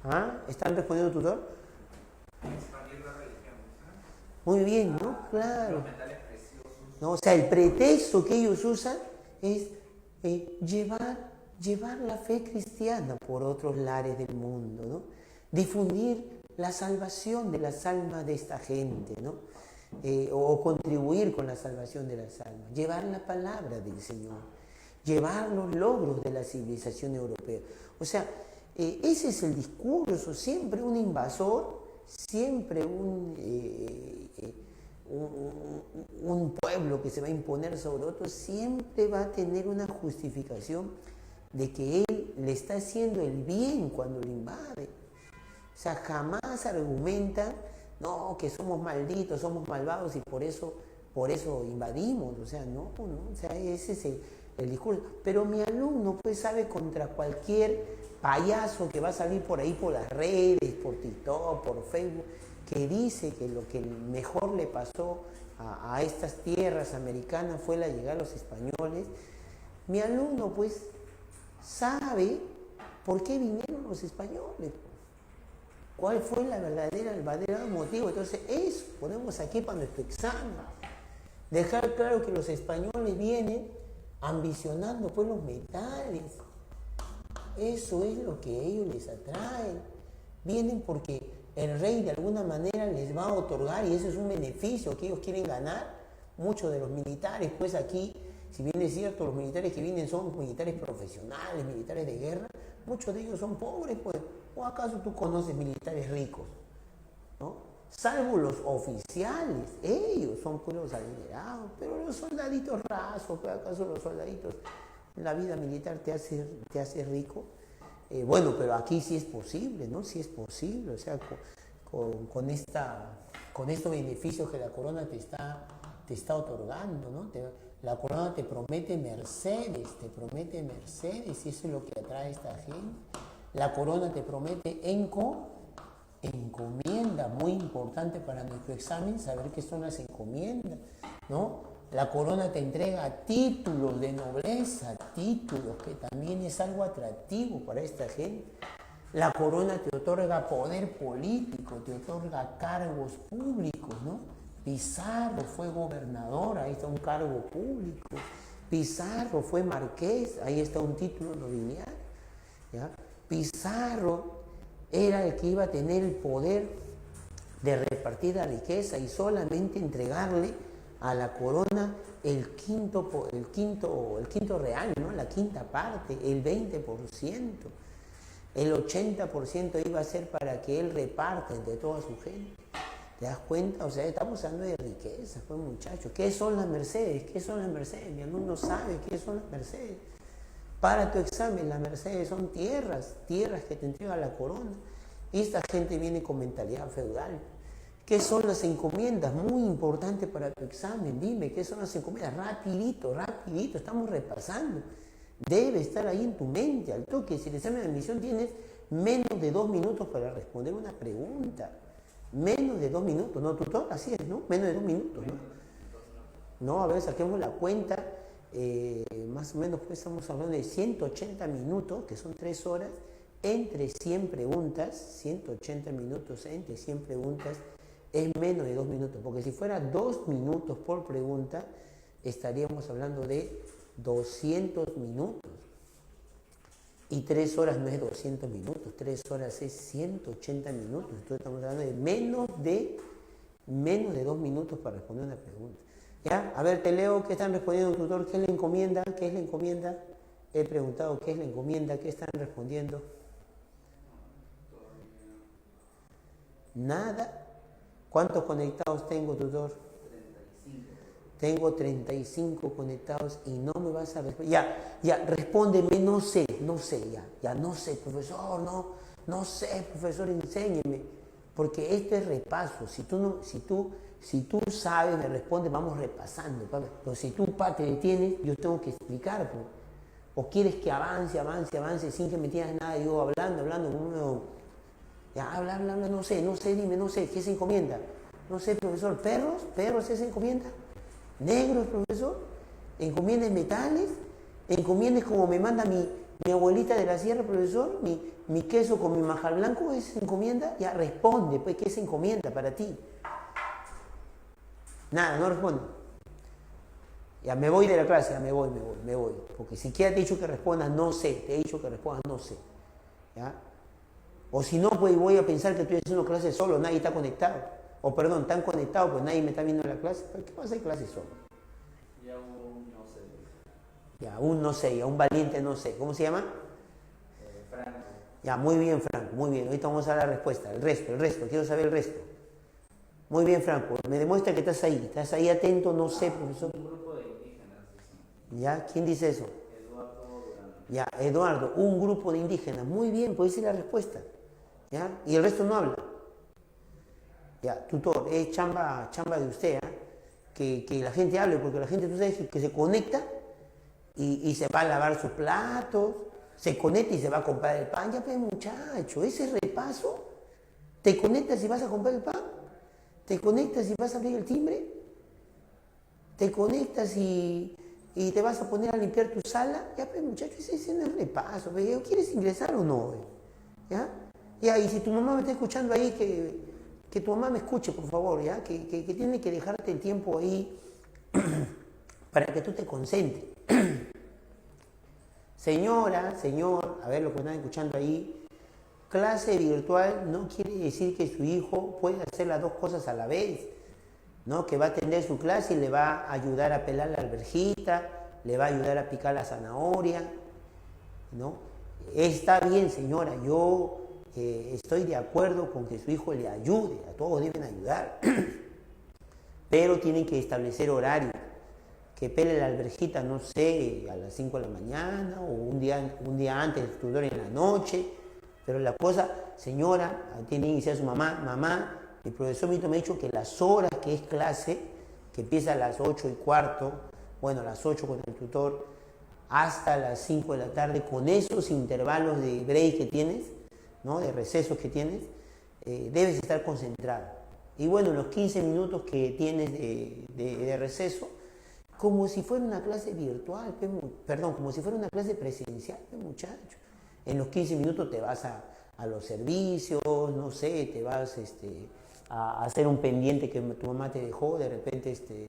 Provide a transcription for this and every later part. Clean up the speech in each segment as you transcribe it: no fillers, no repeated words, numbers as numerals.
¿Ah? ¿Están respondiendo, tutor? Expandir la religión, ¿sabes? Muy bien, ¿no? Claro. Los metales preciosos. ¿No? O sea, el pretexto que ellos usan es llevar la fe cristiana por otros lares del mundo, ¿no? Difundir la salvación de las almas de esta gente, ¿no? O contribuir con la salvación de las almas, llevar la palabra del Señor, llevar los logros de la civilización europea. O sea, ese es el discurso, siempre un invasor, siempre un pueblo que se va a imponer sobre otro, siempre va a tener una justificación de que él le está haciendo el bien cuando lo invade. O sea, jamás argumentan, no, que somos malditos, somos malvados y por eso invadimos. O sea, no, o sea, ese es el discurso. Pero mi alumno pues sabe contra cualquier payaso que va a salir por ahí por las redes, por TikTok, por Facebook, que dice que lo que mejor le pasó a estas tierras americanas fue la llegada de los españoles. Mi alumno pues sabe por qué vinieron los españoles, cuál fue el verdadero motivo. Entonces eso ponemos aquí para nuestro examen, dejar claro que los españoles vienen ambicionando pues los metales. Eso es lo que a ellos les atrae. Vienen porque el rey de alguna manera les va a otorgar, y ese es un beneficio que ellos quieren ganar. Muchos de los militares, pues aquí, si bien es cierto, los militares que vienen son militares profesionales, militares de guerra, muchos de ellos son pobres, pues. ¿O acaso tú conoces militares ricos? ¿No? Salvo los oficiales, ellos son pueblos adinerados, pero los soldaditos rasos, pues, ¿acaso los soldaditos, la vida militar te hace rico? Bueno, pero aquí sí es posible, ¿no? Sí es posible, o sea, con estos beneficios que la corona te está otorgando, ¿no? La corona te promete mercedes, y eso es lo que atrae a esta gente. La corona te promete encomienda, muy importante para nuestro examen, saber qué son las encomiendas, ¿no? La corona te entrega títulos de nobleza, títulos que también es algo atractivo para esta gente. La corona te otorga poder político, te otorga cargos públicos, ¿no? Pizarro fue gobernador, ahí está un cargo público. Pizarro fue marqués, ahí está un título nobiliario, ¿ya? Pizarro era el que iba a tener el poder de repartir la riqueza y solamente entregarle a la corona el quinto real, ¿no? La quinta parte, el 20%. El 80% iba a ser para que él reparta entre toda su gente. ¿Te das cuenta? O sea, estamos hablando de riqueza, pues, muchachos. ¿Qué son las mercedes? ¿Qué son las mercedes? Mi alumno sabe qué son las mercedes. Para tu examen, las mercedes son tierras que te entrega la corona. Y esta gente viene con mentalidad feudal. ¿Qué son las encomiendas? Muy importante para tu examen. Dime, ¿qué son las encomiendas? Rapidito, estamos repasando. Debe estar ahí en tu mente, al toque. Si el examen de admisión tienes menos de 2 minutos para responder una pregunta. Menos de 2 minutos, ¿no, tutor? Así es, ¿no? Menos de 2 minutos, ¿no? No, a ver, saquemos la cuenta. Más o menos, pues estamos hablando de 180 minutos, que son 3 horas, entre 100 preguntas. 180 minutos entre 100 preguntas es menos de 2 minutos, porque si fuera 2 minutos por pregunta, estaríamos hablando de 200 minutos. Y 3 horas no es 200 minutos, 3 horas es 180 minutos. Entonces estamos hablando de menos de 2 minutos para responder una pregunta. ¿Ya? A ver, te leo qué están respondiendo, tutor. ¿Qué es la encomienda? ¿Qué es la encomienda? He preguntado qué es la encomienda, ¿qué están respondiendo? Nada. ¿Cuántos conectados tengo, tutor? 35. Tengo 35 conectados y no me vas a responder. Ya, respóndeme, no sé, no sé, profesor, no sé, profesor, enséñeme. Porque esto es repaso. Si tú sabes, me respondes, vamos repasando. Pero si tú te detienes, yo tengo que explicar. Pues. O quieres que avance, sin que me entiendas nada, yo hablando. Ya, habla, no sé, dime, no sé, ¿qué se encomienda? No sé, profesor, perros es encomienda. Negros, profesor, encomiendas metales, encomiendas como me manda Mi abuelita de la sierra, profesor, mi queso con mi majal blanco es encomienda. Ya responde, pues, ¿qué es encomienda para ti? Nada, no responde. Ya me voy de la clase, ya me voy. Porque siquiera te he dicho que respondas no sé, te he dicho que respondas no sé. ¿Ya? O si no, pues voy a pensar que estoy haciendo clase solo, nadie está conectado. O perdón, están conectados, pues nadie me está viendo en la clase. ¿Para qué vas a hacer clase solo? Ya un no sé. Ya, un no sé, ya un valiente no sé. ¿Cómo se llama? Franco. Ya, muy bien, Franco, muy bien. Ahorita vamos a dar la respuesta. El resto, quiero saber el resto. Muy bien, Franco. Me demuestra que estás ahí atento, no sé, profesor. Un grupo de indígenas. ¿Ya? ¿Quién dice eso? Eduardo Durán. Ya, Eduardo, un grupo de indígenas. Muy bien, pues esa es la respuesta. ¿Ya? Y el resto no habla. Ya, tutor, es chamba de usted, que la gente hable, porque la gente, tú sabes, que se conecta y se va a lavar sus platos, se conecta y se va a comprar el pan. Ya, pues, muchacho, ese repaso, te conectas y vas a comprar el pan, te conectas y vas a abrir el timbre, te conectas y te vas a poner a limpiar tu sala. Ya, pues, muchacho, ese no es repaso. ¿Ve? ¿Quieres ingresar o no? ¿Ya? Ya, y si tu mamá me está escuchando ahí, que tu mamá me escuche, por favor, ¿ya? Que tiene que dejarte el tiempo ahí para que tú te concentres. Señora, señor, a ver lo que están escuchando ahí, clase virtual no quiere decir que su hijo pueda hacer las dos cosas a la vez, ¿no? Que va a atender su clase y le va a ayudar a pelar la alverjita, le va a ayudar a picar la zanahoria, ¿no? Está bien, señora, yo estoy de acuerdo con que su hijo le ayude, a todos deben ayudar, pero tienen que establecer horario, que pele la alverjita, no sé, a las 5 de la mañana o un día antes del tutor en la noche, pero la cosa, señora, tiene que iniciar su mamá, el profesor Mito me ha dicho que las horas que es clase, que empieza a las 8:15, bueno, a las 8 con el tutor, hasta las 5 de la tarde, con esos intervalos de break que tienes, ¿no? De recesos que tienes, debes estar concentrado. Y bueno, los 15 minutos que tienes de receso, como si fuera una clase virtual, como si fuera una clase presencial, muchacho. En los 15 minutos te vas a los servicios, no sé, te vas a hacer un pendiente que tu mamá te dejó, de repente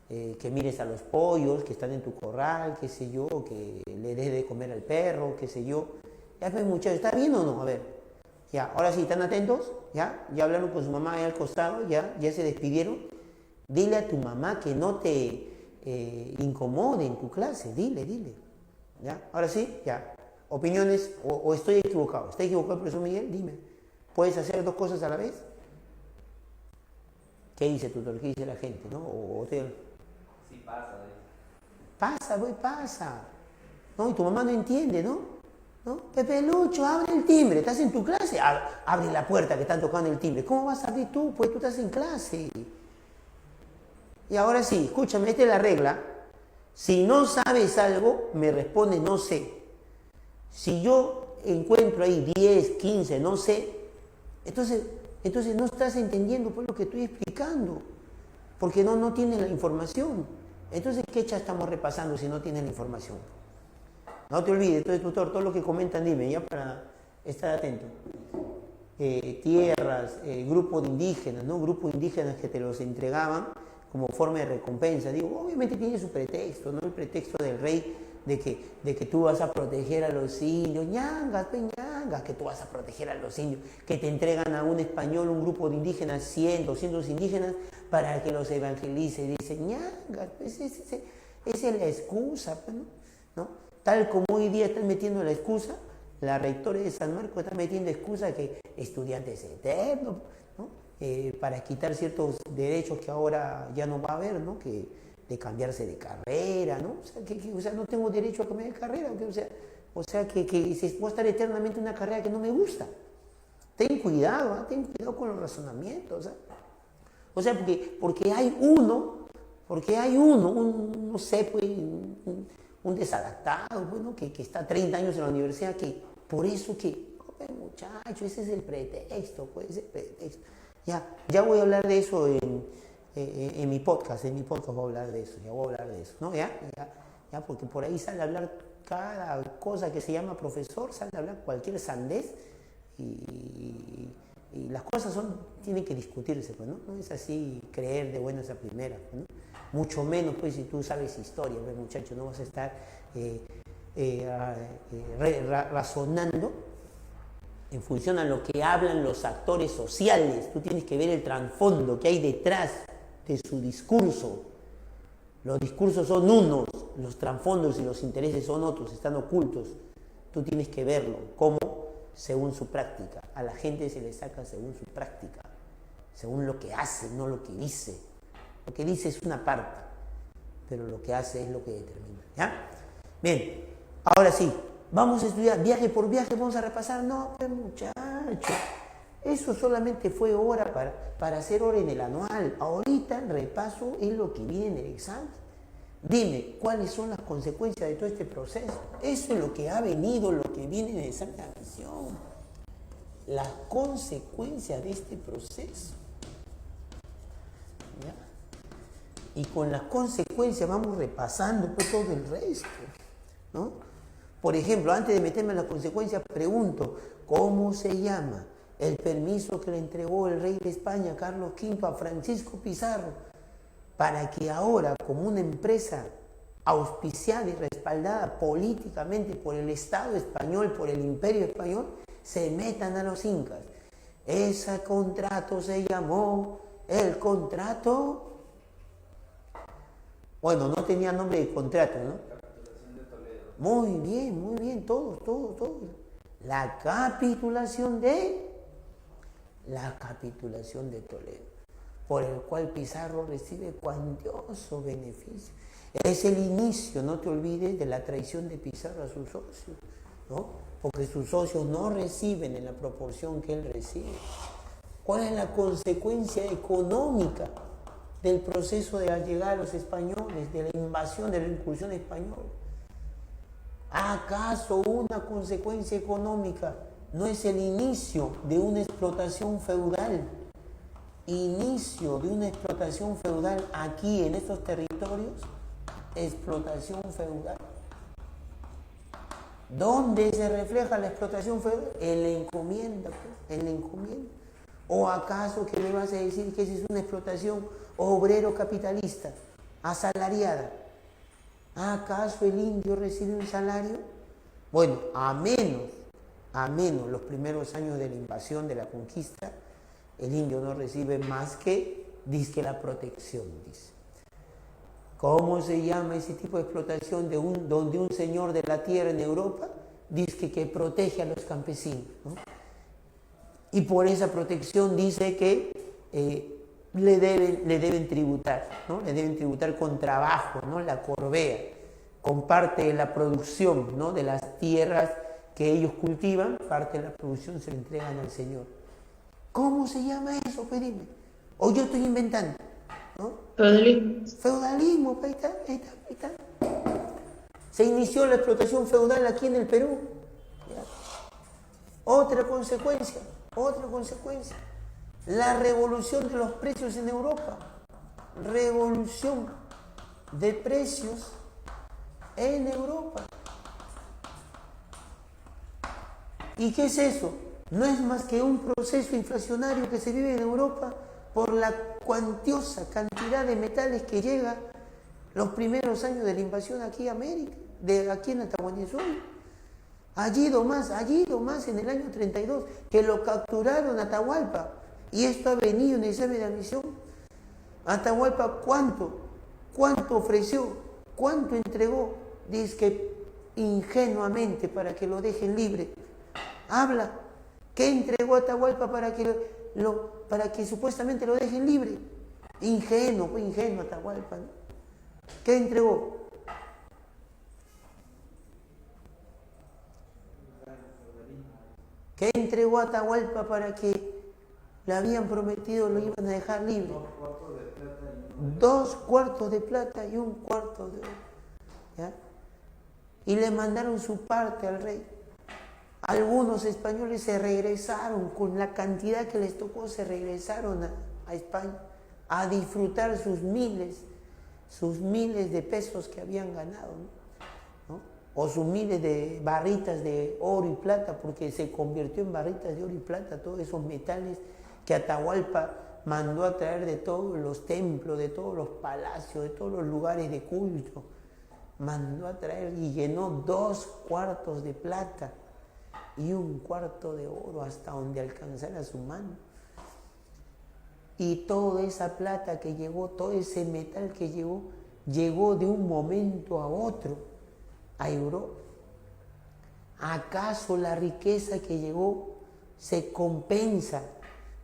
que mires a los pollos que están en tu corral, qué sé yo, que le des de comer al perro, qué sé yo. Ya, pues, muchachos, ¿está bien o no? A ver, ya, ahora sí, ¿están atentos? Ya hablaron con su mamá ahí al costado, ya se despidieron. Dile a tu mamá que no te incomode en tu clase, dile. ¿Ya? Ahora sí, ya. Opiniones, o estoy equivocado. ¿Está equivocado el profesor Miguel? Dime. ¿Puedes hacer dos cosas a la vez? ¿Qué dice tutor? ¿Qué dice la gente? ¿No? Sí pasa. Pasa. ¿No? Y tu mamá no entiende, ¿no? Pepe Lucho, abre el timbre. ¿Estás en tu clase? Abre la puerta que están tocando el timbre. ¿Cómo vas a abrir tú? Pues tú estás en clase. Y ahora sí, escúchame, esta es la regla. Si no sabes algo, me respondes no sé. Si yo encuentro ahí 10, 15, no sé, entonces no estás entendiendo pues lo que estoy explicando, porque no tienes la información. Entonces, ¿qué estamos repasando si no tienes la información? No te olvides, entonces, tutor, todo lo que comentan, dime, ya para estar atento. Tierras, grupo de indígenas, ¿no? Grupos indígenas que te los entregaban como forma de recompensa. Digo, obviamente tiene su pretexto, ¿no? El pretexto del rey de que tú vas a proteger a los indios, ñangas, que tú vas a proteger a los indios, que te entregan a un español, un grupo de indígenas, 100, 200 indígenas, para que los evangelice. Dicen, ñangas, pues esa es la excusa, pues, ¿no? Tal como hoy día están metiendo la excusa, la rectora de San Marcos está metiendo excusa que estudiantes eternos, ¿no? Para quitar ciertos derechos que ahora ya no va a haber, ¿no? De cambiarse de carrera, ¿no? O sea, no tengo derecho a cambiar de carrera, o sea que voy a estar eternamente en una carrera que no me gusta. Ten cuidado con los razonamientos, o sea, porque hay uno, no sé, pues, un desadaptado, bueno, que está 30 años en la universidad, que por eso muchacho, ese es el pretexto, pues, ese pretexto. Ya voy a hablar de eso en mi podcast voy a hablar de eso, ¿no? Ya, porque por ahí sale a hablar cada cosa que se llama profesor, sale a hablar cualquier sandez y las cosas tienen que discutirse, pues, ¿no? No es así creer de buenas a primeras, ¿no? Mucho menos, pues, si tú sabes historia, pues, muchacho, no vas a estar razonando en función a lo que hablan los actores sociales. Tú tienes que ver el trasfondo que hay detrás de su discurso. Los discursos son unos, los trasfondos y los intereses son otros, están ocultos. Tú tienes que verlo, como según su práctica. A la gente se le saca según su práctica, según lo que hace, no lo que dice. Lo que dice es una parte, pero lo que hace es lo que determina. ¿Ya? Bien, ahora sí, vamos a estudiar viaje por viaje, vamos a repasar. No, pues muchachos, eso solamente fue hora para hacer hora en el anual. Ahorita el repaso es lo que viene en el examen. Dime, ¿cuáles son las consecuencias de todo este proceso? Eso es lo que ha venido, lo que viene en el examen de admisión. Las consecuencias de este proceso. ¿Ya? Y con las consecuencias vamos repasando pues, todo el resto, ¿no? Por ejemplo, antes de meterme en las consecuencias, pregunto, ¿cómo se llama el permiso que le entregó el rey de España, Carlos V, a Francisco Pizarro, para que ahora, como una empresa auspiciada y respaldada políticamente por el Estado español, por el Imperio español, se metan a los incas? Ese contrato se llamó el contrato... Bueno, no tenía nombre de contrato, ¿no? Capitulación de Toledo. Muy bien, todo. La capitulación de Toledo, por el cual Pizarro recibe cuantioso beneficio. Es el inicio, no te olvides, de la traición de Pizarro a sus socios, ¿no? Porque sus socios no reciben en la proporción que él recibe. ¿Cuál es la consecuencia económica del proceso de la llegada de los españoles, de la invasión, de la incursión española? ¿Acaso una consecuencia económica no es el inicio de una explotación feudal? Inicio de una explotación feudal aquí en estos territorios, explotación feudal. ¿Dónde se refleja la explotación feudal? En la encomienda, pues, en la encomienda. ¿O acaso que me vas a decir que esa es una explotación obrero-capitalista, asalariada? ¿Acaso el indio recibe un salario? Bueno, a menos los primeros años de la invasión, de la conquista, el indio no recibe más que, dizque la protección, dice. ¿Cómo se llama ese tipo de explotación donde un señor de la tierra en Europa dice que protege a los campesinos, ¿no? Y por esa protección dice que le deben tributar, ¿no? Le deben tributar con trabajo, ¿no? La corvea, con parte de la producción, ¿no? De las tierras que ellos cultivan, parte de la producción se le entregan al señor. ¿Cómo se llama eso? Pues dime. O yo estoy inventando, ¿no? Feudalismo, ahí está. Se inició la explotación feudal aquí en el Perú. ¿Ya? Otra consecuencia. La revolución de los precios en Europa. Revolución de precios en Europa. ¿Y qué es eso? No es más que un proceso inflacionario que se vive en Europa por la cuantiosa cantidad de metales que llega los primeros años de la invasión aquí a América, aquí en Atahualpa. Allí nomás en el año 32, que lo capturaron a Atahualpa. Y esto ha venido en el examen de admisión. Atahualpa, ¿cuánto ofreció? ¿Cuánto entregó? Dice que ingenuamente para que lo dejen libre. Habla. ¿Qué entregó Atahualpa para que supuestamente lo dejen libre? Ingenuo Atahualpa, ¿no? ¿Qué entregó? ¿Qué entregó Atahualpa para que le habían prometido lo iban a dejar libre? 2 cuartos de plata y 1 cuarto de oro. ¿Ya? Y le mandaron su parte al rey. Algunos españoles se regresaron, con la cantidad que les tocó, se regresaron a España a disfrutar sus miles de pesos que habían ganado, ¿no? o sus miles de barritas de oro y plata, porque se convirtió en barritas de oro y plata, todos esos metales que Atahualpa mandó a traer de todos los templos, de todos los palacios, de todos los lugares de culto. Mandó a traer y llenó 2 cuartos de plata y 1 cuarto de oro hasta donde alcanzara su mano. Y toda esa plata que llegó, todo ese metal que llegó de un momento a otro a Europa. ¿Acaso la riqueza que llegó se compensa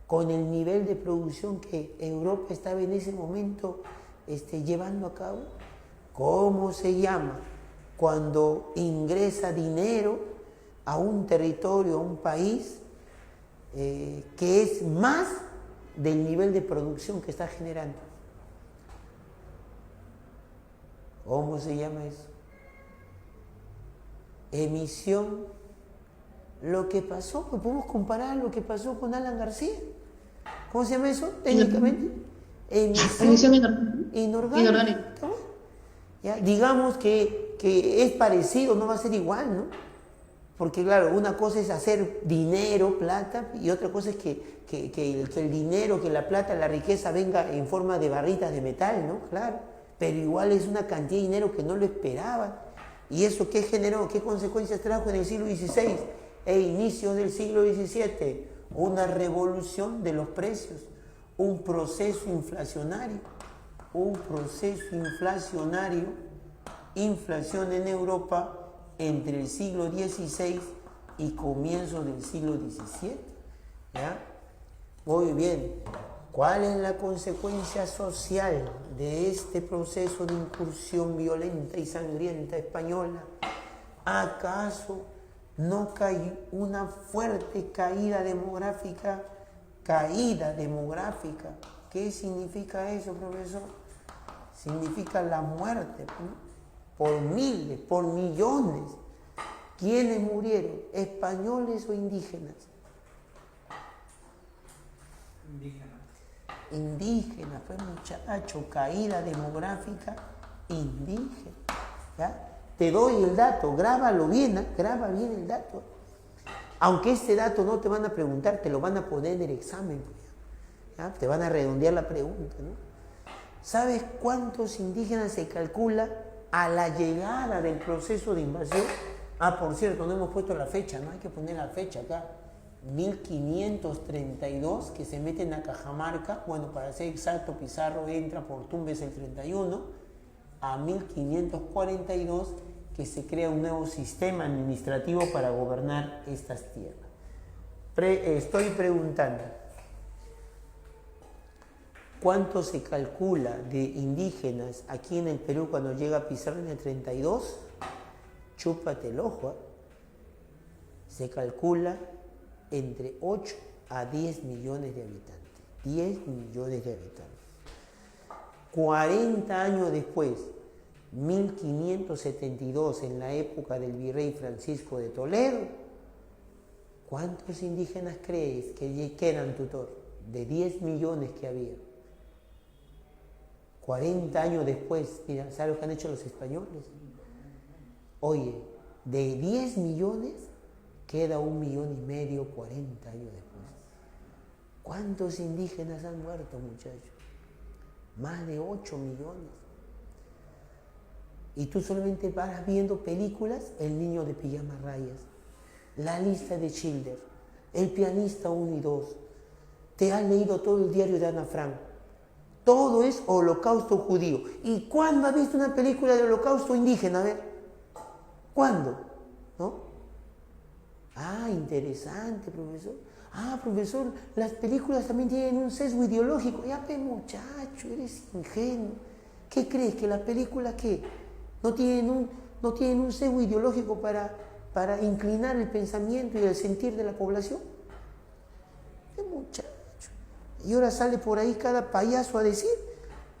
con el nivel de producción que Europa estaba en ese momento llevando a cabo? ¿Cómo se llama cuando ingresa dinero a un territorio, a un país que es más del nivel de producción que está generando? ¿Cómo se llama eso? Emisión. Lo que pasó, pues podemos comparar lo que pasó con Alan García. ¿Cómo se llama eso técnicamente? Emisión inorgánica. ¿Ya? Digamos que es parecido, no va a ser igual, ¿no? Porque claro, una cosa es hacer dinero, plata, y otra cosa es que el dinero, que la plata, la riqueza venga en forma de barritas de metal, ¿no? Claro, pero igual es una cantidad de dinero que no lo esperaban. ¿Y eso qué generó? ¿Qué consecuencias trajo en el siglo XVI e inicios del siglo XVII? Una revolución de los precios, un proceso inflacionario, inflación en Europa entre el siglo XVI y comienzos del siglo XVII. ¿Ya? Muy bien. ¿Cuál es la consecuencia social de este proceso de incursión violenta y sangrienta española? ¿Acaso no hay una fuerte caída demográfica? ¿Qué significa eso, profesor? Significa la muerte, ¿no? Por miles, por millones. ¿Quiénes murieron? ¿Españoles o indígenas? Indígenas, pues muchacho, caída demográfica indígena. ¿Ya? Te doy el dato, grábalo bien, ¿eh? Graba bien el dato. Aunque este dato no te van a preguntar, te lo van a poner en el examen. ¿Ya? Te van a redondear la pregunta, ¿no? ¿Sabes cuántos indígenas se calcula a la llegada del proceso de invasión? Ah, por cierto, no hemos puesto la fecha, ¿no? Hay que poner la fecha acá. 1532, que se meten a Cajamarca. Bueno, para ser exacto, Pizarro entra por Tumbes el 31, a 1542, que se crea un nuevo sistema administrativo para gobernar estas tierras. Estoy preguntando, ¿cuánto se calcula de indígenas aquí en el Perú cuando llega Pizarro en el 32? Chúpate el ojo, ¿eh? Se calcula entre 8 a 10 millones de habitantes. 10 millones de habitantes. 40 años después, 1572, en la época del virrey Francisco de Toledo, ¿cuántos indígenas crees que eran, tutor? De 10 millones que había. 40 años después, mira, ¿sabes lo que han hecho los españoles? Oye, de 10 millones queda 1,5 millones 40 años después. ¿Cuántos indígenas han muerto, muchachos? Más de 8 millones. Y tú solamente vas viendo películas, El niño de pijama rayas, La lista de Schindler, El pianista 1 y 2. Te has leído todo el diario de Ana Frank. Todo es holocausto judío. ¿Y cuándo has visto una película de holocausto indígena? A ver, ¿cuándo? ¿No? Ah, interesante, profesor. Ah, profesor, las películas también tienen un sesgo ideológico. Ya, pe, muchacho, eres ingenuo. ¿Qué crees? ¿Que las películas qué? ¿No tienen un sesgo ideológico para inclinar el pensamiento y el sentir de la población? ¡Qué muchacho! Y ahora sale por ahí cada payaso a decir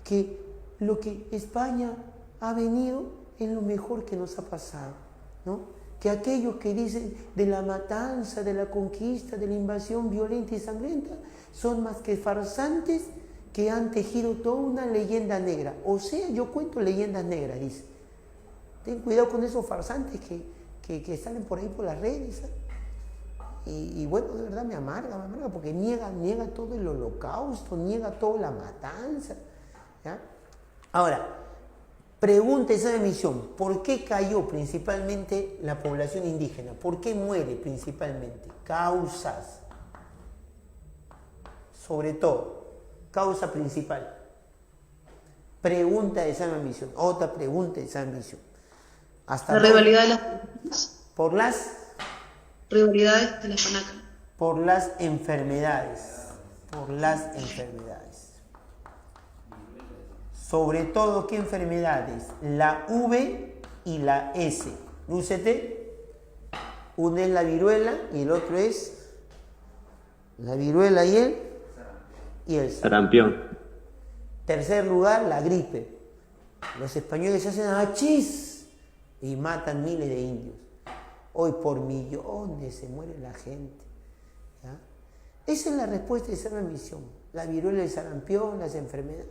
que lo que España ha venido es lo mejor que nos ha pasado, ¿no? Que aquellos que dicen de la matanza, de la conquista, de la invasión violenta y sangrienta, son más que farsantes que han tejido toda una leyenda negra. O sea, yo cuento leyendas negras, dice. Ten cuidado con esos farsantes que salen por ahí por las redes. ¿Sabes? Y bueno, de verdad me amarga, porque niega todo el holocausto, niega toda la matanza. ¿Ya? Ahora, pregunta esa misión, ¿por qué cayó principalmente la población indígena? ¿Por qué muere principalmente? Causas, sobre todo, causa principal. Pregunta de esa misión, otra pregunta de esa misión. La rivalidad de las por las rivalidades de las panacas. Por las enfermedades. Sobre todo, ¿qué enfermedades? La V y la S. Lúcete. Uno es la viruela y el otro es la viruela y el sarampión. Tercer lugar, la gripe. Los españoles se hacen achis y matan miles de indios. Hoy por millones se muere la gente. ¿Ya? Esa es la respuesta de esa misión. La viruela, el sarampión, las enfermedades.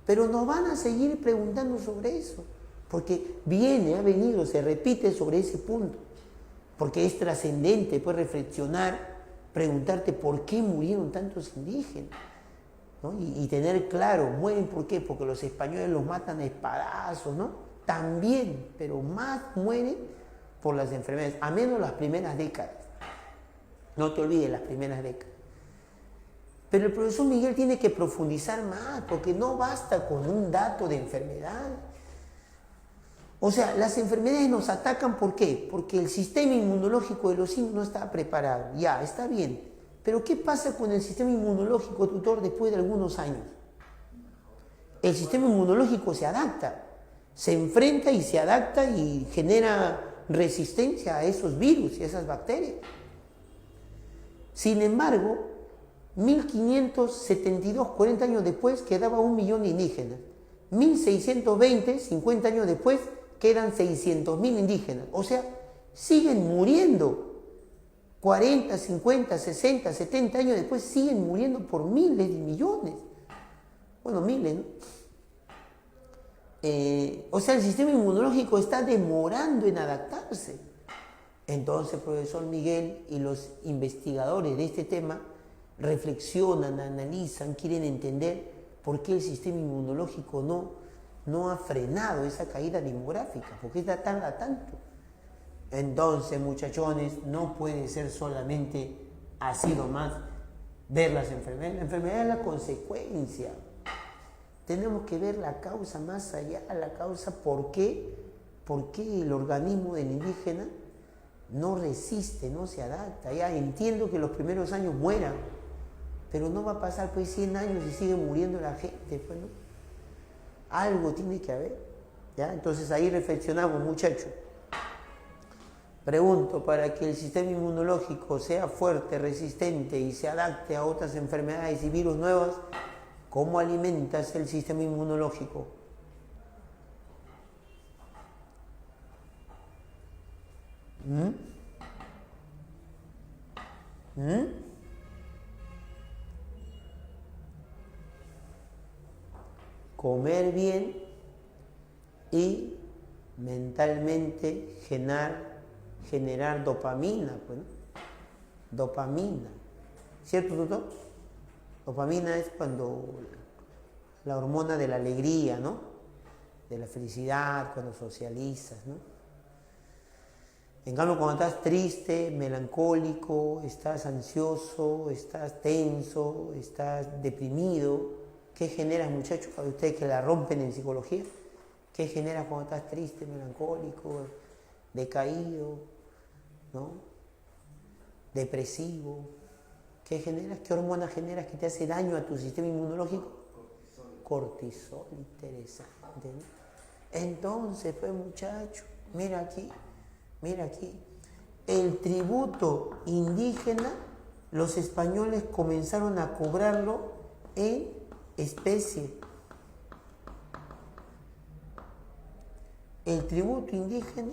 Pero nos van a seguir preguntando sobre eso. Porque ha venido, se repite sobre ese punto. Porque es trascendente, puedes reflexionar, preguntarte por qué murieron tantos indígenas. ¿No? Y tener claro, mueren por qué, porque los españoles los matan a espadazos, ¿no? También, pero más mueren por las enfermedades, a menos las primeras décadas. No te olvides las primeras décadas. Pero el profesor Miguel tiene que profundizar más, porque no basta con un dato de enfermedad. O sea, las enfermedades nos atacan, ¿por qué? Porque el sistema inmunológico de los indios no está preparado. Ya, está bien. Pero ¿qué pasa con el sistema inmunológico, tutor, después de algunos años? El sistema inmunológico se adapta, se enfrenta y se adapta y genera resistencia a esos virus y a esas bacterias. Sin embargo, 1572, 40 años después, quedaba 1 millón de indígenas. 1620, 50 años después, quedan 600.000 indígenas. O sea, siguen muriendo. 40, 50, 60, 70 años después siguen muriendo por miles de millones. Bueno, miles, ¿no? O sea, el sistema inmunológico está demorando en adaptarse. Entonces, profesor Miguel y los investigadores de este tema reflexionan, analizan, quieren entender por qué el sistema inmunológico no ha frenado esa caída demográfica, por qué tarda tanto. Entonces, muchachones, no puede ser solamente así nomás ver las enfermedades. La enfermedad es la consecuencia. Tenemos que ver la causa más allá, la causa por qué el organismo del indígena no resiste, no se adapta. Ya entiendo que los primeros años mueran, pero no va a pasar pues 100 años y sigue muriendo la gente, pues, ¿no? Algo tiene que haber, ¿ya? Entonces ahí reflexionamos, muchachos. Pregunto, para que el sistema inmunológico sea fuerte, resistente y se adapte a otras enfermedades y virus nuevos, ¿cómo alimentas el sistema inmunológico? Comer bien y mentalmente generar dopamina, pues, ¿no? Dopamina, ¿cierto, tutor? Dopamina es cuando la hormona de la alegría, ¿no? De la felicidad, cuando socializas, ¿no? En cambio, cuando estás triste, melancólico, estás ansioso, estás tenso, estás deprimido, ¿qué generas, muchachos? Para ustedes que la rompen en psicología, ¿qué generas cuando estás triste, melancólico, decaído, ¿no? Depresivo? ¿Qué generas? ¿Qué hormona generas que te hace daño a tu sistema inmunológico? Cortisol, interesante, ¿no? Entonces, pues, muchachos, mira aquí, el tributo indígena, los españoles comenzaron a cobrarlo en especie. El tributo indígena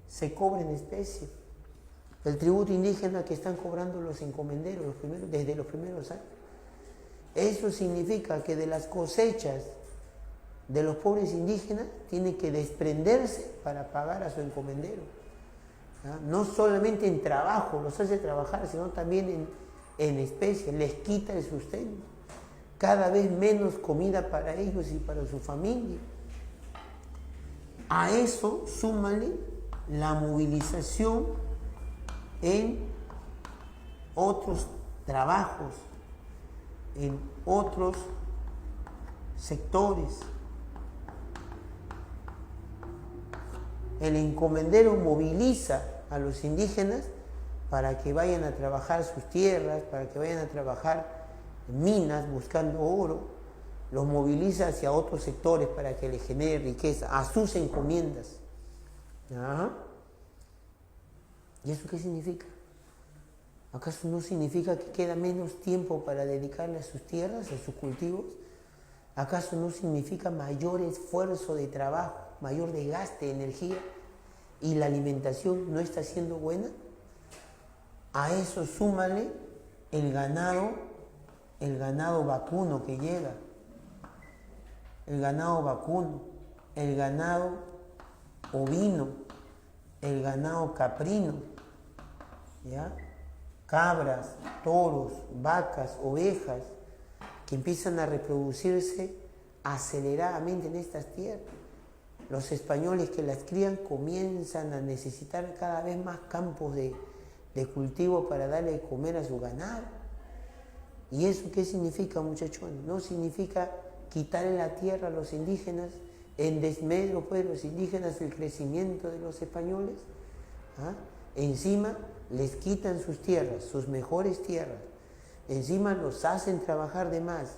se cobra en especie. El tributo indígena que están cobrando los encomenderos desde los primeros años. Eso significa que de las cosechas de los pobres indígenas tiene que desprenderse para pagar a su encomendero. ¿Ya? No solamente en trabajo los hace trabajar, sino también en especie, les quita el sustento. Cada vez menos comida para ellos y para su familia. A eso súmale la movilización en otros trabajos, en otros sectores. El encomendero moviliza a los indígenas para que vayan a trabajar sus tierras, para que vayan a trabajar minas buscando oro, los moviliza hacia otros sectores para que les genere riqueza, a sus encomiendas. ¿Ah? ¿Y eso qué significa? ¿Acaso no significa que queda menos tiempo para dedicarle a sus tierras, a sus cultivos? ¿Acaso no significa mayor esfuerzo de trabajo, mayor desgaste de energía y la alimentación no está siendo buena? A eso súmale el ganado vacuno que llega, el ganado vacuno, el ganado ovino, el ganado caprino, ¿ya? Cabras, toros, vacas, ovejas, que empiezan a reproducirse aceleradamente en estas tierras. Los españoles que las crían comienzan a necesitar cada vez más campos de cultivo para darle de comer a su ganado. ¿Y eso qué significa, muchachones? No significa quitarle la tierra a los indígenas, en desmedro pues de los indígenas el crecimiento de los españoles. ¿Ah? Encima les quitan sus tierras, sus mejores tierras. Encima los hacen trabajar de más,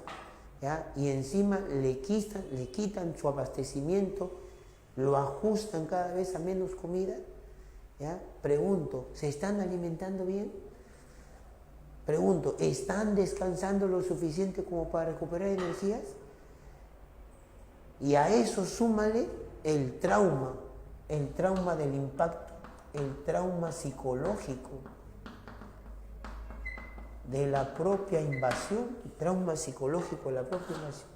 ¿ya? Y encima le quitan su abastecimiento, lo ajustan cada vez a menos comida. ¿Ya? Pregunto, ¿se están alimentando bien? Pregunto, ¿están descansando lo suficiente como para recuperar energías? Y a eso súmale el trauma del impacto, el trauma psicológico de la propia invasión, el trauma psicológico de la propia invasión.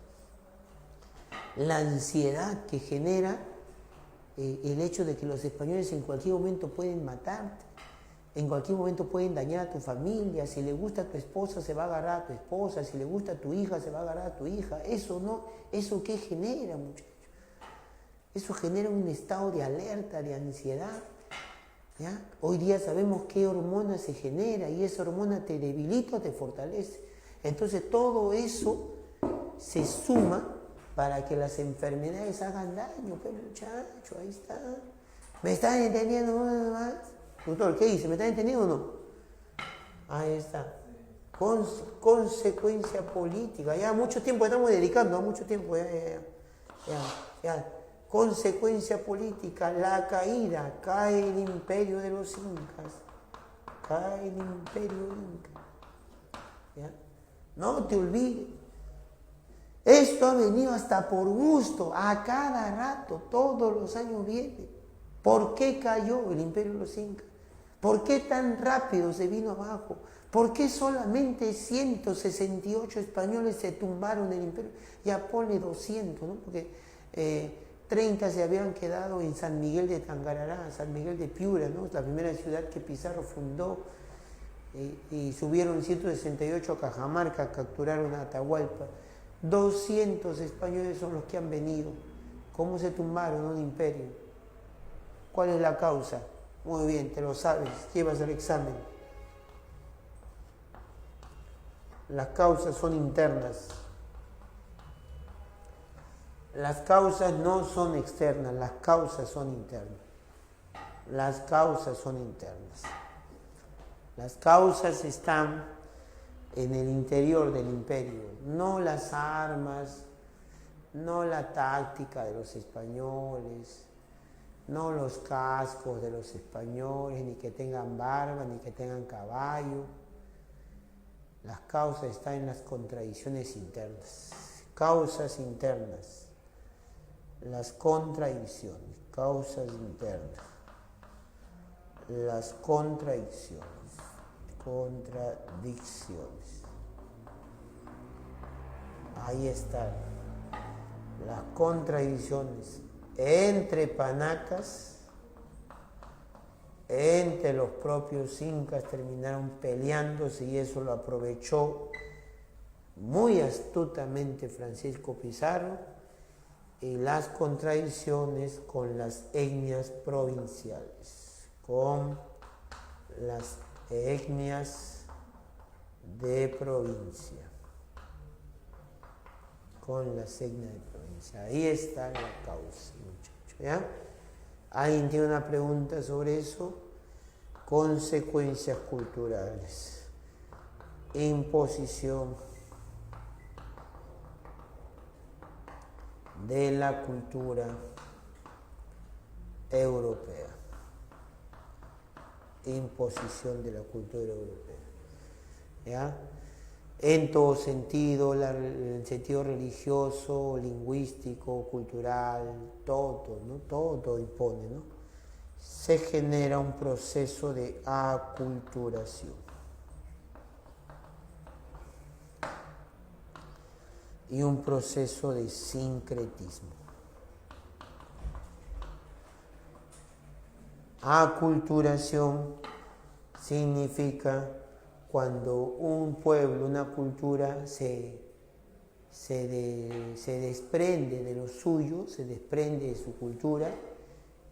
La ansiedad que genera el hecho de que los españoles en cualquier momento pueden matarte, en cualquier momento pueden dañar a tu familia. Si le gusta a tu esposa, se va a agarrar a tu esposa. Si le gusta a tu hija, se va a agarrar a tu hija. ¿Eso qué genera, muchachos? Eso genera un estado de alerta, de ansiedad. ¿Ya? Hoy día sabemos qué hormona se genera y esa hormona te debilita o te fortalece. Entonces todo eso se suma para que las enfermedades hagan daño. Pues muchacho, ahí está. ¿Me están entendiendo nada más? Doctor, ¿qué dice? ¿Me están entendiendo o no? Ahí está. Consecuencia política. Ya mucho tiempo estamos dedicando, mucho tiempo. Ya. Consecuencia política, la caída, cae el imperio de los incas, cae el imperio inca. ¿Ya? No te olvides, esto ha venido hasta por gusto, a cada rato, todos los años viene. ¿Por qué cayó el imperio de los incas? ¿Por qué tan rápido se vino abajo? ¿Por qué solamente 168 españoles se tumbaron del imperio? Ya ponle 200, ¿no? Porque 30 se habían quedado en San Miguel de Tangarará, San Miguel de Piura, ¿no? La primera ciudad que Pizarro fundó, y subieron 168 a Cajamarca, capturaron a Atahualpa. 200 españoles son los que han venido. ¿Cómo se tumbaron un imperio? ¿Cuál es la causa? Muy bien, te lo sabes, llevas el examen. Las causas son internas. Las causas no son externas, las causas son internas. Las causas son internas. Las causas están en el interior del imperio, no las armas, no la táctica de los españoles, no los cascos de los españoles, ni que tengan barba, ni que tengan caballo. Las causas están en las contradicciones internas, causas internas. Las contradicciones, causas internas, las contradicciones, Ahí está. las contradicciones entre panacas, entre los propios incas, terminaron peleándose y eso lo aprovechó muy astutamente Francisco Pizarro, y las contradicciones con las etnias provinciales, con las etnias de provincia, con las etnias de provincia. Ahí está la causa, muchachos, ¿ya? ¿Alguien tiene una pregunta sobre eso? Consecuencias culturales, imposición de la cultura europea, imposición de la cultura europea, ¿ya? En todo sentido, el sentido religioso, lingüístico, cultural, todo, ¿no? Todo impone, ¿no? Se genera un proceso de aculturación. Y un proceso de sincretismo. Aculturación significa cuando un pueblo, una cultura se desprende de lo suyo, se desprende de su cultura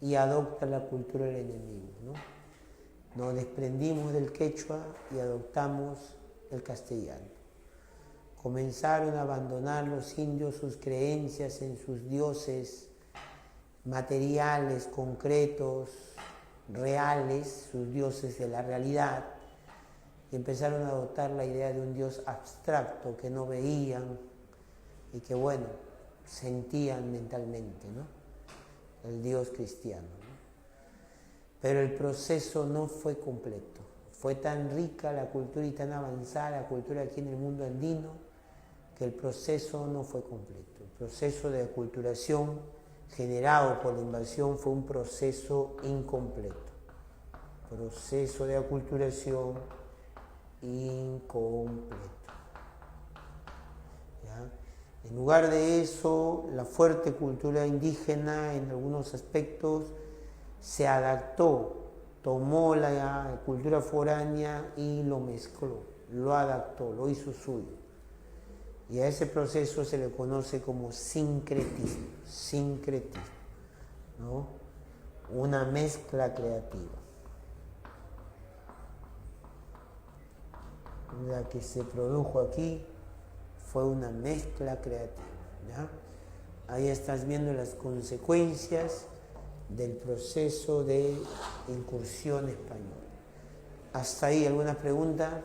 y adopta la cultura del enemigo, ¿no? Nos desprendimos del quechua y adoptamos el castellano. Comenzaron a abandonar los indios sus creencias en sus dioses materiales, concretos, reales, sus dioses de la realidad, y empezaron a adoptar la idea de un Dios abstracto que no veían y que, bueno, sentían mentalmente, ¿no? El Dios cristiano, ¿no? Pero el proceso no fue completo. Fue tan rica la cultura y tan avanzada la cultura aquí en el mundo andino que el proceso no fue completo. El proceso de aculturación generado por la invasión fue un proceso incompleto. Proceso de aculturación incompleto. ¿Ya? En lugar de eso, la fuerte cultura indígena en algunos aspectos se adaptó, tomó la cultura foránea y lo mezcló, lo adaptó, lo hizo suyo. Y a ese proceso se le conoce como sincretismo, ¿no? Una mezcla creativa. La que se produjo aquí fue una mezcla creativa, ¿ya? Ahí estás viendo las consecuencias del proceso de incursión española. ¿Hasta ahí alguna pregunta?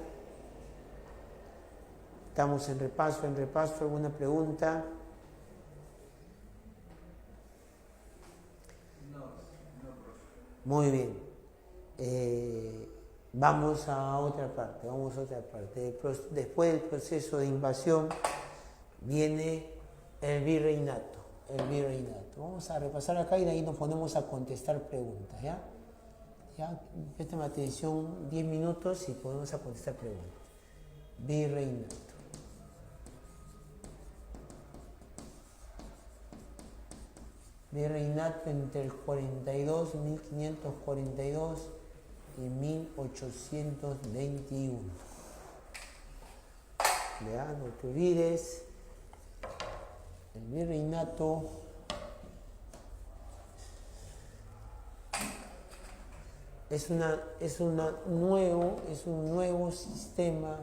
Estamos en repaso, ¿alguna pregunta? No, Muy bien. Vamos a otra parte, Después del proceso de invasión viene el virreinato. Vamos a repasar acá y de ahí nos ponemos a contestar preguntas, ¿ya? Ya, préstame atención 10 minutos y podemos a contestar preguntas. Virreinato. Virreinato entre el 42, 1542 y 1821. ¿Ya? No te olvides. El virreinato es un nuevo sistema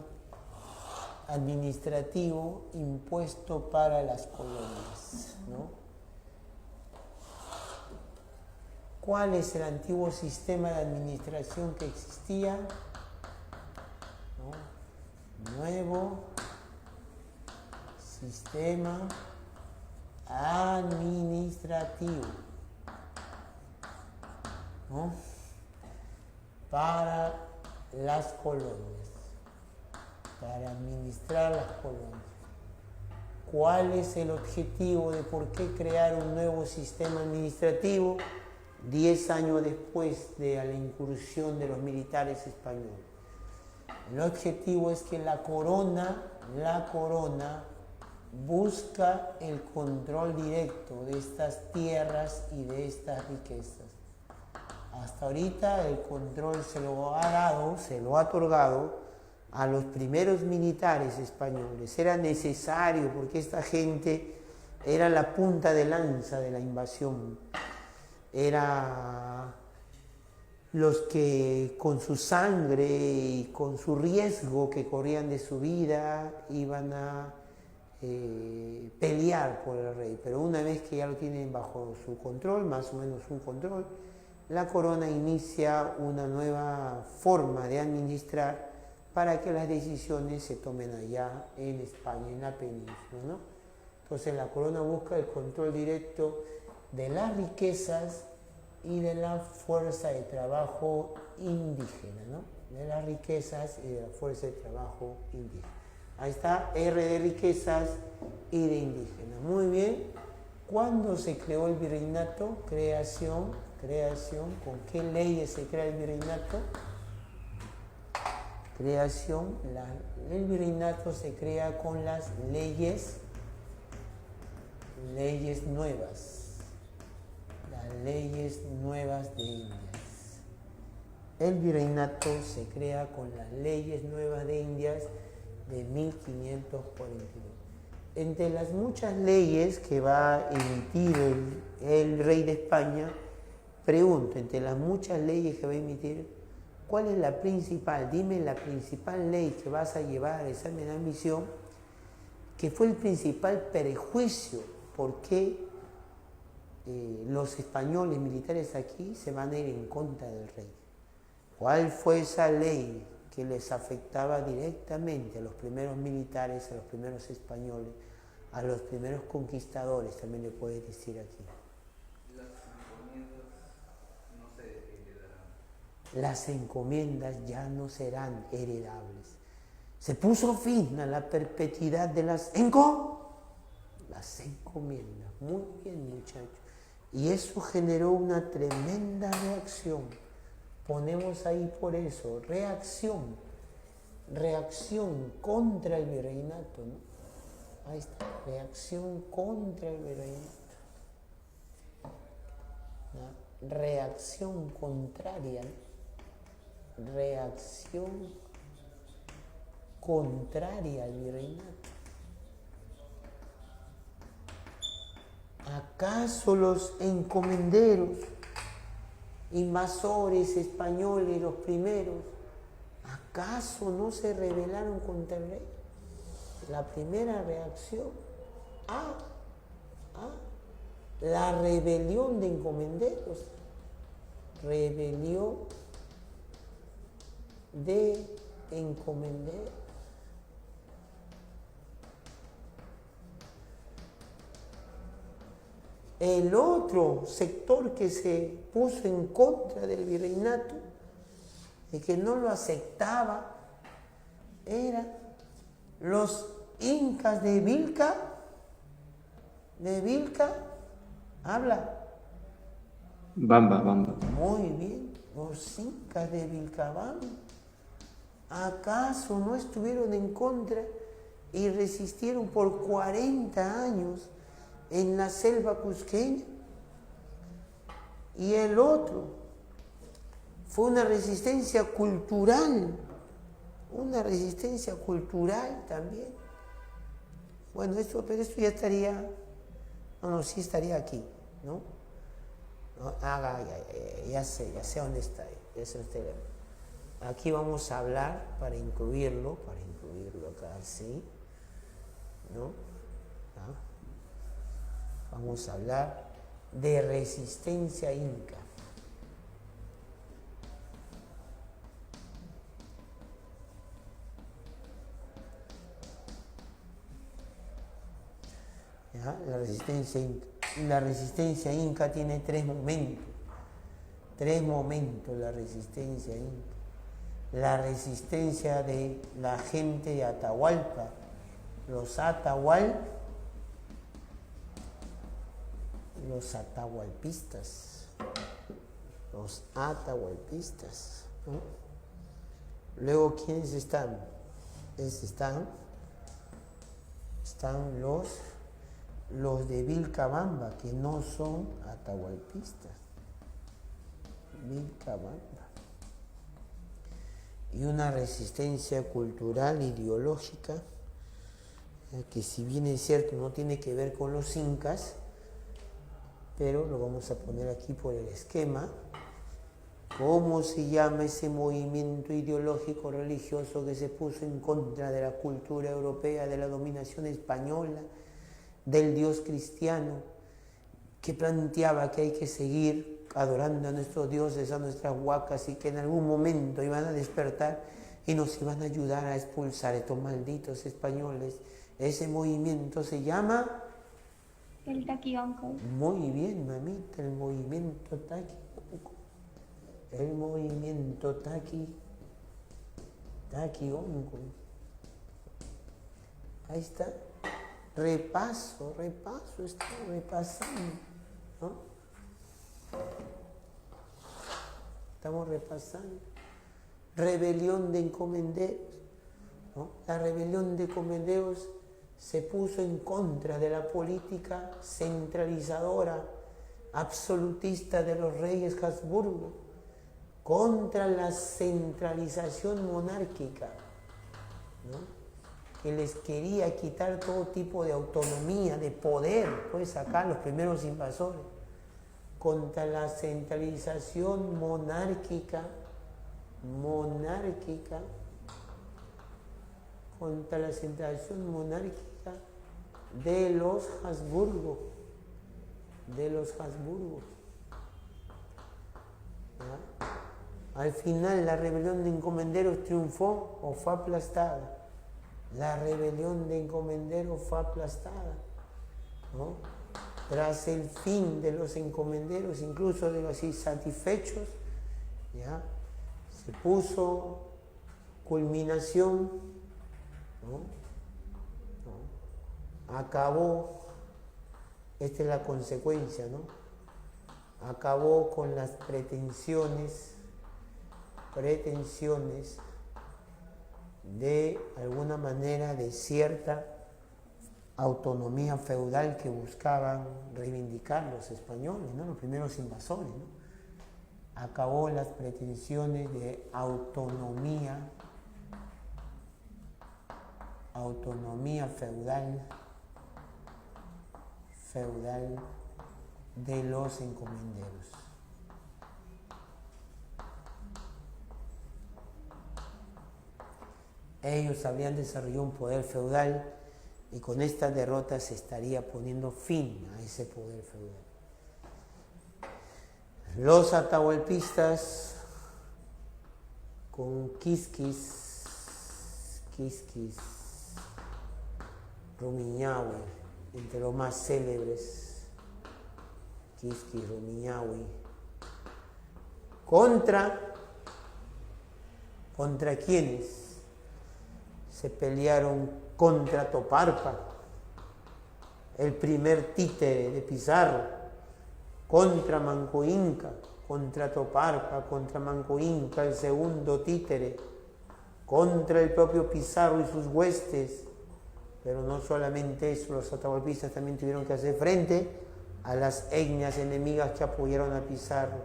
administrativo impuesto para las colonias, ¿no? ¿Cuál es el antiguo sistema de administración que existía? ¿No? Nuevo sistema administrativo, ¿no? Para las colonias, para administrar las colonias. ¿Cuál es el objetivo de por qué crear un nuevo sistema administrativo 10 años después de la incursión de los militares españoles? El objetivo es que la corona busca el control directo de estas tierras y de estas riquezas. Hasta ahorita el control se lo ha otorgado a los primeros militares españoles. Era necesario porque esta gente era la punta de lanza de la invasión. Era los que con su sangre y con su riesgo que corrían de su vida iban a pelear por el rey. Pero una vez que ya lo tienen bajo su control, más o menos un control, la corona inicia una nueva forma de administrar para que las decisiones se tomen allá en España, en la península, ¿no? Entonces la corona busca el control directo de las riquezas y de la fuerza de trabajo indígena, ¿no? De las riquezas y de la fuerza de trabajo indígena. Ahí está, R de riquezas y de indígena. Muy bien. ¿Cuándo se creó el virreinato? Creación. ¿Con qué leyes se crea el virreinato? Creación. El virreinato se crea con las leyes nuevas. Las leyes nuevas de Indias. El virreinato se crea con las leyes nuevas de Indias de 1542. Entre las muchas leyes que va a emitir el rey de España, pregunto, entre las muchas leyes que va a emitir, ¿cuál es la principal? Dime la principal ley que vas a llevar al examen de admisión, que fue el principal perjuicio por qué los españoles militares aquí se van a ir en contra del rey. ¿Cuál fue esa ley que les afectaba directamente a los primeros militares, a los primeros españoles, a los primeros conquistadores, también le puedes decir aquí? Las encomiendas no se heredarán. Las encomiendas ya no serán heredables. Se puso fin a la perpetuidad de las encomiendas. Muy bien, muchachos. Y eso generó una tremenda reacción. Ponemos ahí por eso, reacción contra el virreinato, ¿no? Ahí está, reacción contra el virreinato. ¿No? Reacción contraria, ¿no? Reacción contraria al virreinato. ¿Acaso los encomenderos, invasores españoles, los primeros, acaso no se rebelaron contra el rey? La primera reacción la rebelión de encomenderos, rebelión de encomenderos. El otro sector que se puso en contra del virreinato y que no lo aceptaba eran los incas de Vilca. De Vilca, habla. Bamba. Muy bien, los incas de Vilcabamba. ¿Acaso no estuvieron en contra y resistieron por 40 años en la selva cusqueña? Y el otro fue una resistencia cultural también. Bueno, pero esto ya estaría, sí estaría aquí, ¿no? Ya sé dónde está, aquí vamos a hablar para incluirlo acá, ¿sí? ¿No? Vamos a hablar de resistencia inca. ¿Ya? La resistencia inca tiene tres momentos la resistencia inca. La resistencia de la gente de Atahualpa, los atahualpistas, ¿no? Luego, ¿quiénes están? están los de Vilcabamba, que no son atahualpistas. Vilcabamba. Y una resistencia cultural, ideológica, que si bien es cierto no tiene que ver con los incas, pero lo vamos a poner aquí por el esquema. ¿Cómo se llama ese movimiento ideológico religioso que se puso en contra de la cultura europea, de la dominación española, del Dios cristiano, que planteaba que hay que seguir adorando a nuestros dioses, a nuestras huacas, y que en algún momento iban a despertar y nos iban a ayudar a expulsar a estos malditos españoles? Ese movimiento se llama... El Taquibanco. Muy bien, mamita, el movimiento Taquibanco. El movimiento Taquibanco. Ahí está. Repaso, está repasando, ¿no? Estamos repasando. Rebelión de encomenderos, ¿no? La rebelión de encomenderos se puso en contra de la política centralizadora, absolutista de los reyes Habsburgo, contra la centralización monárquica, ¿no? Que les quería quitar todo tipo de autonomía, de poder, pues acá los primeros invasores, contra la centralización monárquica, contra la centralización monárquica de los Habsburgo, ¿ya? Al final la rebelión de encomenderos triunfó o fue aplastada. La rebelión de encomenderos fue aplastada, ¿no? Tras el fin de los encomenderos, incluso de los insatisfechos, ¿ya? Se puso culminación, ¿no? ¿No? Acabó, esta es la consecuencia, ¿no? Acabó con las pretensiones de alguna manera de cierta autonomía feudal que buscaban reivindicar los españoles, ¿no? Los primeros invasores, ¿no? Acabó las pretensiones de autonomía feudal de los encomenderos. Ellos habrían desarrollado un poder feudal y con esta derrota se estaría poniendo fin a ese poder feudal. Los atahualpistas con Quisquis, Rumiñahui, entre los más célebres, Quisquis, Rumiñahui, ¿contra quiénes? Se pelearon contra Toparpa, el primer títere de Pizarro, contra Manco Inca, contra Toparpa, contra Manco Inca, el segundo títere, contra el propio Pizarro y sus huestes. Pero no solamente eso, los atahualpistas también tuvieron que hacer frente a las etnias enemigas que apoyaron a Pizarro,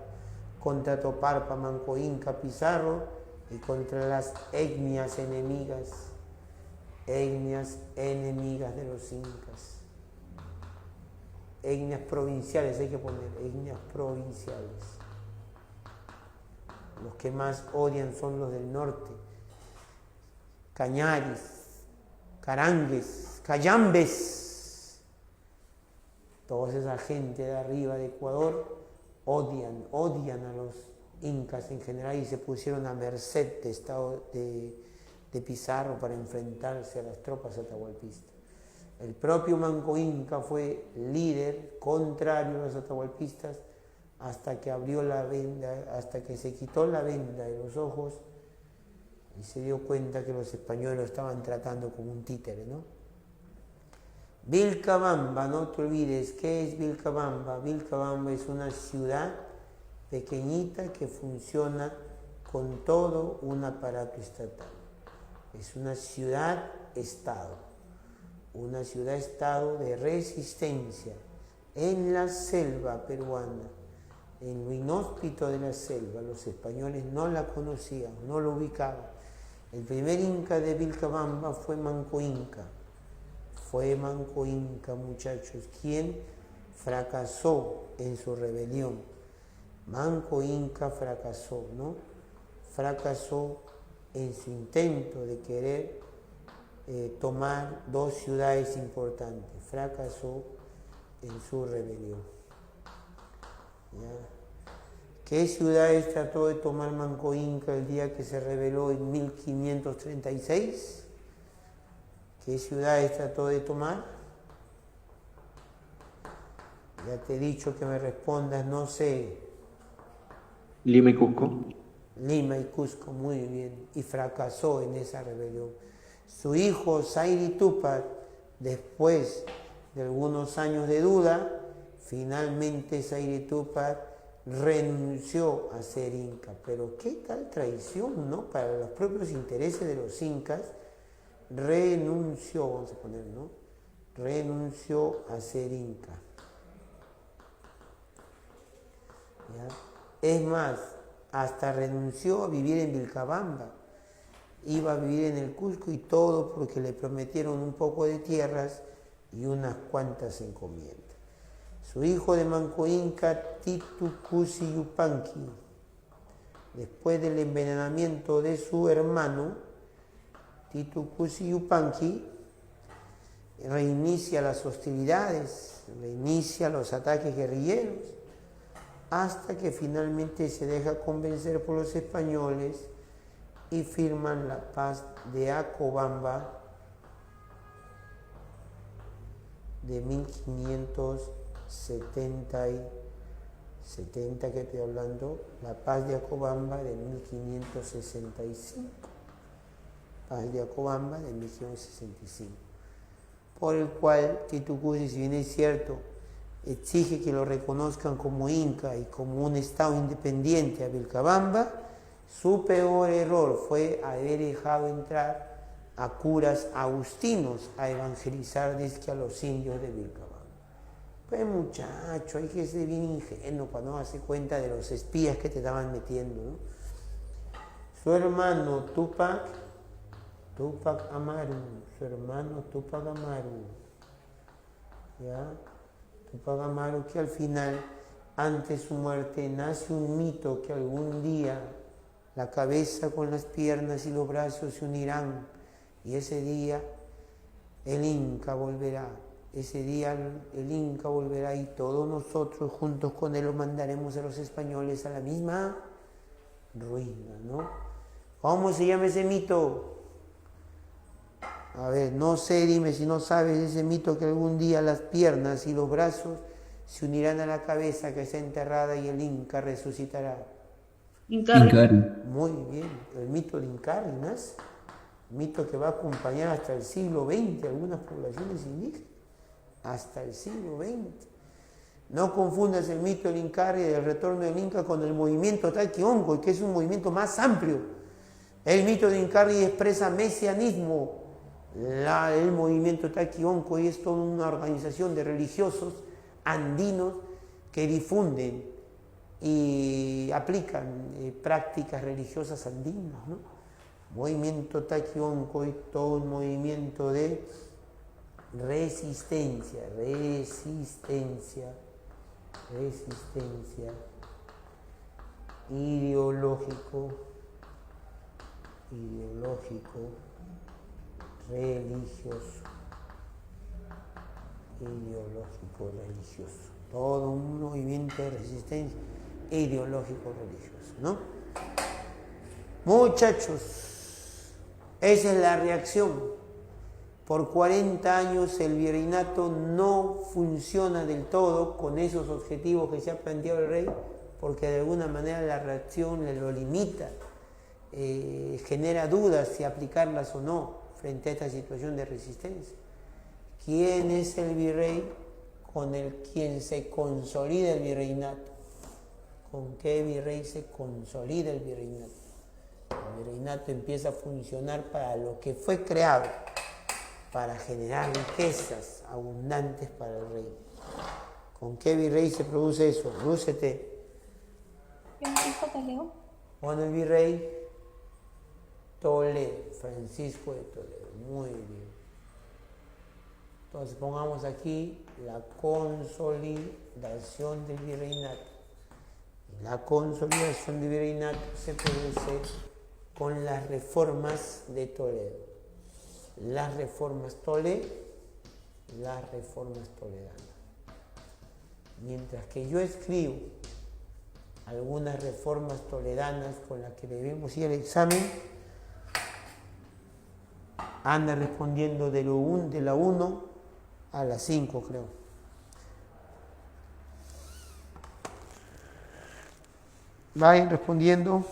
contra Toparpa, Manco Inca, Pizarro, y contra las etnias enemigas de los incas. Etnias provinciales, hay que poner, etnias provinciales. Los que más odian son los del norte. Cañaris, Carangues, Cayambes. Toda esa gente de arriba de Ecuador odian a los incas en general y se pusieron a merced de Pizarro para enfrentarse a las tropas atahualpistas. El propio Manco Inca fue líder contrario a los atahualpistas hasta que abrió la venda, hasta que se quitó la venda de los ojos y se dio cuenta que los españoles lo estaban tratando como un títere, ¿no? Vilcabamba, no te olvides, ¿qué es Vilcabamba? Vilcabamba es una ciudad pequeñita que funciona con todo un aparato estatal. Es una ciudad-estado. una ciudad-estado de resistencia en la selva peruana, en lo inhóspito de la selva. Los españoles no la conocían, no lo ubicaban. El primer inca de Vilcabamba fue Manco Inca. Fue Manco Inca, muchachos, quien fracasó en su rebelión. Manco Inca fracasó, ¿no? Fracasó en su intento de querer tomar dos ciudades importantes. Fracasó en su rebelión. ¿Ya? ¿Qué ciudades trató de tomar Manco Inca el día que se rebeló en 1536? ¿Qué ciudades trató de tomar? Ya te he dicho que me respondas, no sé. Lima y Cusco. Lima y Cusco, muy bien. Y fracasó en esa rebelión. Su hijo Zairi Tupac, después de algunos años de duda, finalmente Zairi Tupac renunció a ser inca. Pero qué tal traición, ¿no? Para los propios intereses de los incas, renunció, vamos a poner, ¿no? Renunció a ser inca. ¿Ya? Es más, hasta renunció a vivir en Vilcabamba. Iba a vivir en el Cusco y todo porque le prometieron un poco de tierras y unas cuantas encomiendas. Su hijo de Manco Inca, Titu Cusi Yupanqui, después del envenenamiento de su hermano, Titu Cusi Yupanqui, reinicia las hostilidades, reinicia los ataques guerrilleros, hasta que finalmente se deja convencer por los españoles y firman la paz de Acobamba de 1570 que estoy hablando, la paz de Acobamba de 1565. Paz de Acobamba de 1565. Por el cual Titu Cusi, si bien es cierto, exige que lo reconozcan como inca y como un estado independiente a Vilcabamba, su peor error fue haber dejado entrar a curas agustinos a evangelizar a los indios de Vilcabamba. Pues muchacho, hay que ser bien ingenuo para no darse cuenta de los espías que te estaban metiendo, ¿no? Su hermano Tupac Amaru, su hermano Tupac Amaru, ¿ya? Tupac Amaru, que al final, ante su muerte, nace un mito que algún día la cabeza con las piernas y los brazos se unirán y ese día el Inca volverá. Ese día el Inca volverá y todos nosotros juntos con él lo mandaremos a los españoles a la misma ruina, ¿no? ¿Cómo se llama ese mito? A ver, no sé, dime si no sabes ese mito que algún día las piernas y los brazos se unirán a la cabeza que está enterrada y el Inca resucitará. Incarri. Muy bien, el mito de Incarri nace, mito que va a acompañar hasta el siglo XX algunas poblaciones indígenas, hasta el siglo XX. No confundas el mito del Incarri del retorno del Inca con el movimiento Taquiongol, que es un movimiento más amplio. El mito de Incarri expresa mesianismo. El movimiento Taquiongol es toda una organización de religiosos andinos que difunden y aplican prácticas religiosas andinas, ¿no? Movimiento Taquiongol, todo un movimiento de resistencia ideológico, religioso, todo un movimiento de resistencia ideológico religioso, ¿no? Muchachos, esa es la reacción. Por 40 años el virreinato no funciona del todo con esos objetivos que se ha planteado el rey, porque de alguna manera la reacción le lo limita, genera dudas si aplicarlas o no frente a esta situación de resistencia. ¿Quién es el virrey con el quien se consolida el virreinato? ¿Con qué virrey se consolida el virreinato? El virreinato empieza a funcionar para lo que fue creado. para generar riquezas abundantes para el rey. ¿Con qué virrey se produce eso? Lúcete. Francisco Toledo. ¿Cuándo el virrey? Toledo, Francisco de Toledo. Muy bien. Entonces pongamos aquí la consolidación del virreinato. La consolidación del virreinato se produce con las reformas de Toledo. Las reformas toledanas. Mientras que yo escribo algunas reformas toledanas con las que debemos ir al examen, anda respondiendo de la 1 a la 5, creo. Vayan respondiendo.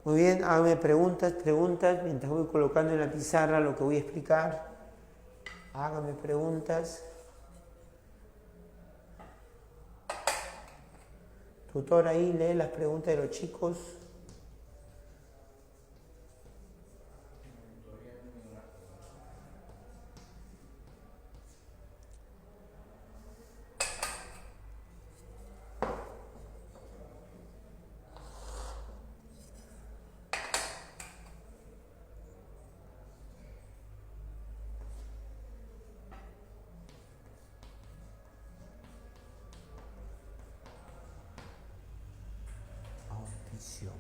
Muy bien, háganme preguntas, mientras voy colocando en la pizarra lo que voy a explicar. Háganme preguntas. Tutor ahí, lee las preguntas de los chicos. Audición.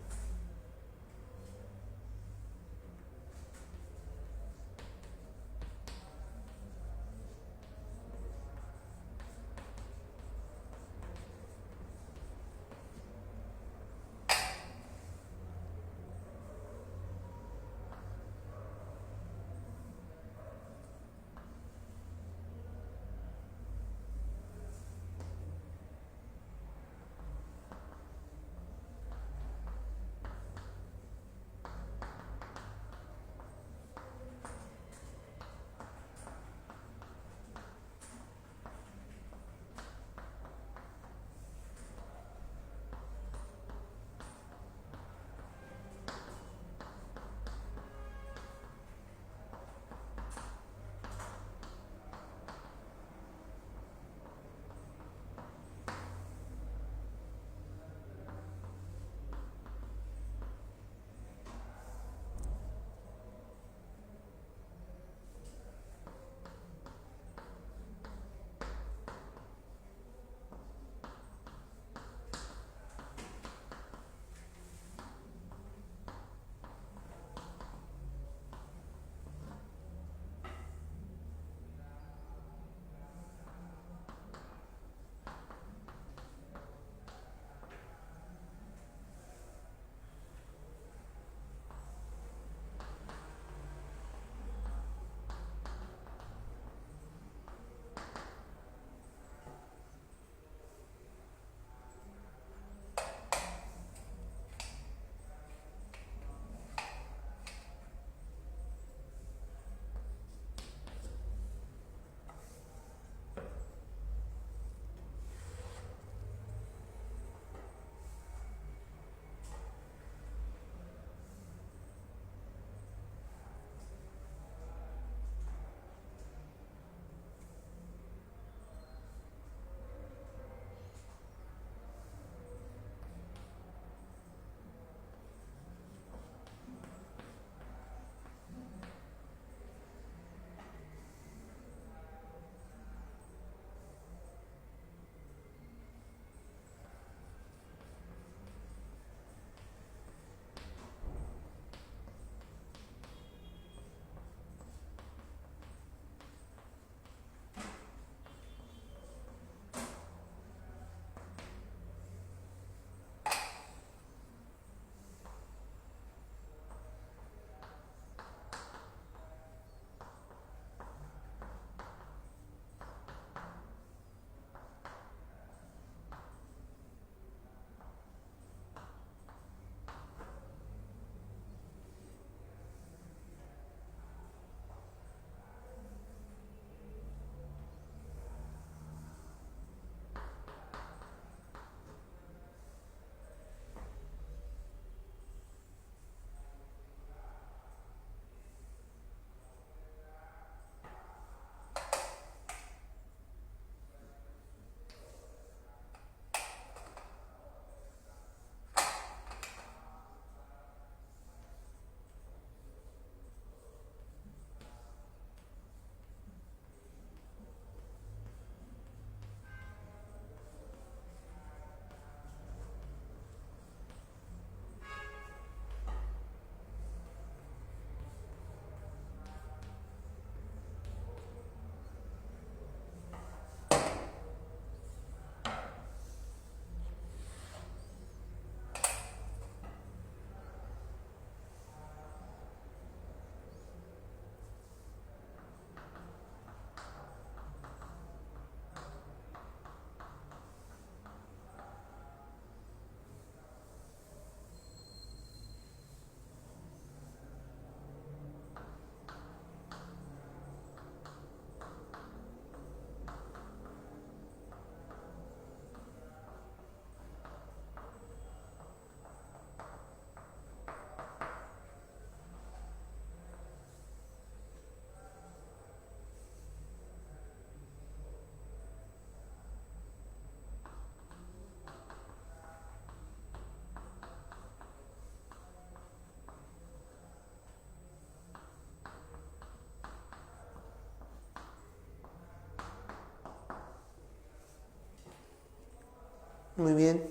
Muy bien.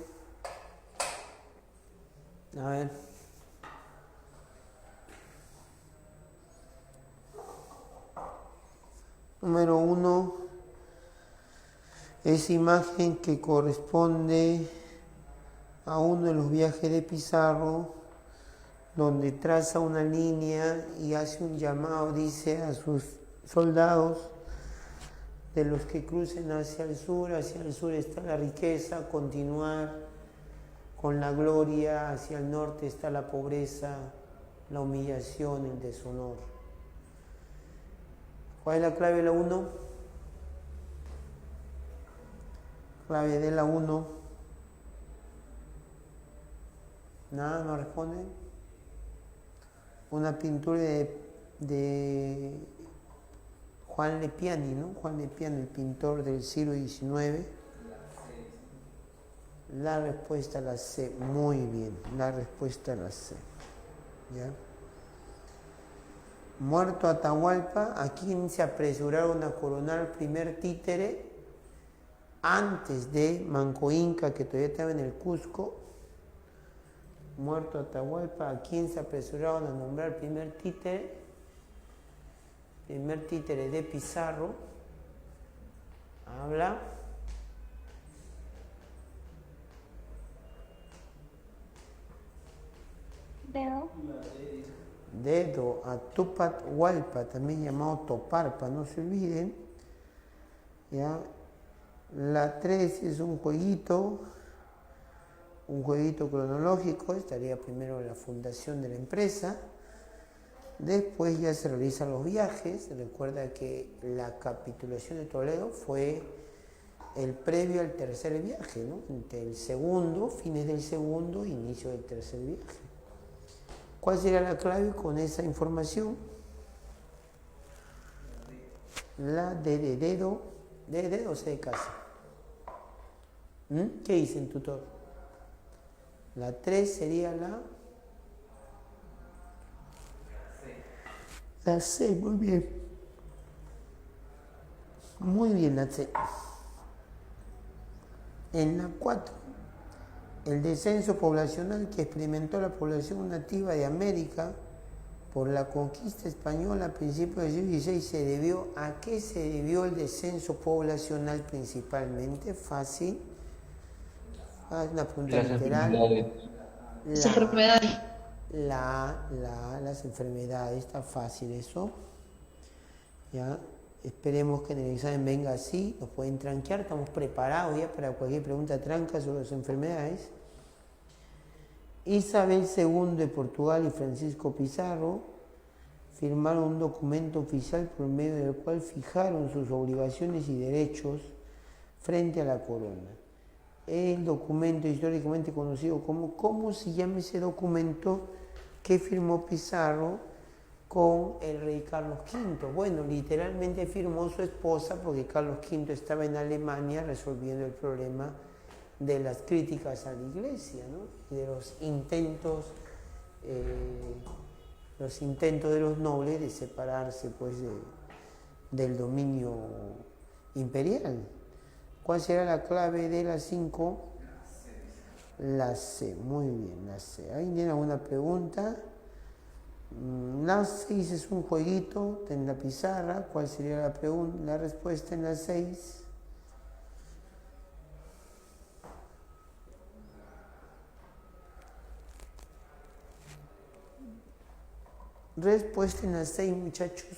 A ver. Número 1. Esa imagen que corresponde a uno de los viajes de Pizarro, donde traza una línea y hace un llamado, dice a sus soldados, de los que crucen hacia el sur está la riqueza, continuar con la gloria, hacia el norte está la pobreza, la humillación, el deshonor. ¿Cuál es la clave de la 1? Clave de la 1. Nada, no responde. Una pintura de Juan Lepiani, ¿no? Juan Lepiani, el pintor del siglo XIX. La respuesta la C. Muy bien, la respuesta la C. ¿Ya? Muerto Atahualpa, ¿a quién se apresuraron a coronar el primer títere antes de Manco Inca, que todavía estaba en el Cusco? Muerto Atahualpa, ¿a quién se apresuraron a nombrar el primer títere? Primer títere de Pizarro. Habla. Dedo. Dedo, a Tupat Hualpa, también llamado Toparpa, no se olviden. ¿Ya? La 3 es un jueguito cronológico, estaría primero la fundación de la empresa, después ya se realizan los viajes. Recuerda que la capitulación de Toledo fue el previo al tercer viaje, ¿no? Entre el segundo, fines del segundo, inicio del tercer viaje. ¿Cuál sería la clave con esa información? La D de dedo. ¿D de dedo o C de casa? ¿Qué dicen, tutor? La 3 sería la C, muy bien. Muy bien, la C. En la 4. El descenso poblacional que experimentó la población nativa de América por la conquista española a principios del siglo XVI se debió ¿a qué se debió el descenso poblacional principalmente? Fácil. Una pregunta Las literal. enfermedades. Las enfermedades, está fácil eso. Ya. Esperemos que en el examen venga así, nos pueden tranquear, estamos preparados ya para cualquier pregunta tranca sobre las enfermedades. Isabel II de Portugal y Francisco Pizarro firmaron un documento oficial por medio del cual fijaron sus obligaciones y derechos frente a la corona. El documento históricamente conocido como, ¿cómo se llama ese documento que firmó Pizarro con el rey Carlos V? Bueno, literalmente firmó su esposa porque Carlos V estaba en Alemania resolviendo el problema de las críticas a la iglesia, ¿no? Y de los intentos de los nobles de separarse pues del dominio imperial. ¿Cuál será la clave de la 5? La C, muy bien, la C. ¿Alguien tiene alguna pregunta? La 6 es un jueguito en la pizarra. ¿Cuál sería la respuesta en la 6? Respuesta en la 6, muchachos.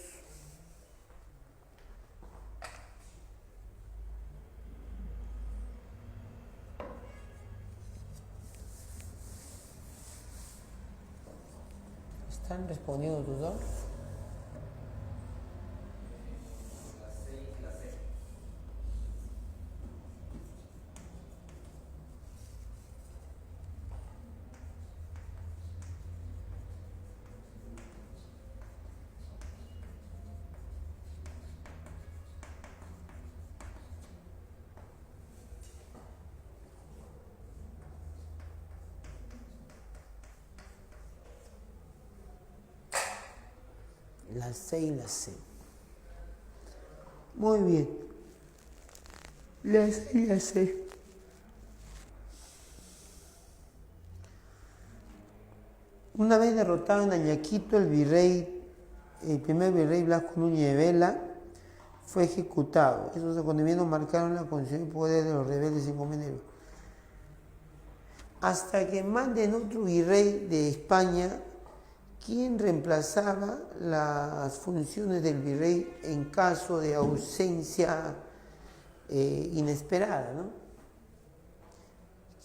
¿Están respondiendo tus dos? La C y la C. Muy bien. La C y la C. Una vez derrotado en Ayaquito, el primer virrey Blasco Núñez de Vela fue ejecutado. Esos acontecimientos marcaron la condición y poder de los rebeldes encomenderos. Hasta que manden otro virrey de España, ¿quién reemplazaba las funciones del virrey en caso de ausencia inesperada, ¿no?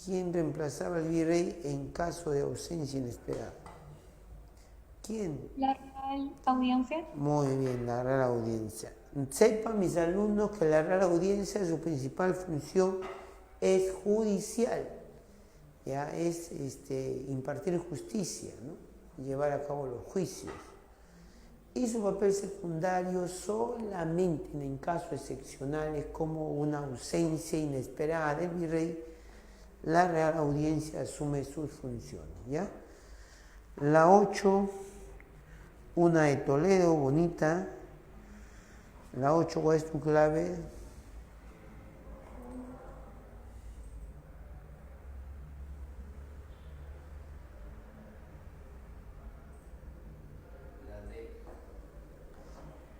¿Quién reemplazaba al virrey en caso de ausencia inesperada? ¿Quién? La Real Audiencia. Muy bien, la Real Audiencia. Sepan mis alumnos que la Real Audiencia, su principal función es judicial, ya es impartir justicia, ¿no? Llevar a cabo los juicios. Y su papel secundario solamente en casos excepcionales como una ausencia inesperada del virrey, la Real Audiencia asume sus funciones, ¿ya? La 8, una de Toledo, bonita. La 8, ¿cuál es tu clave?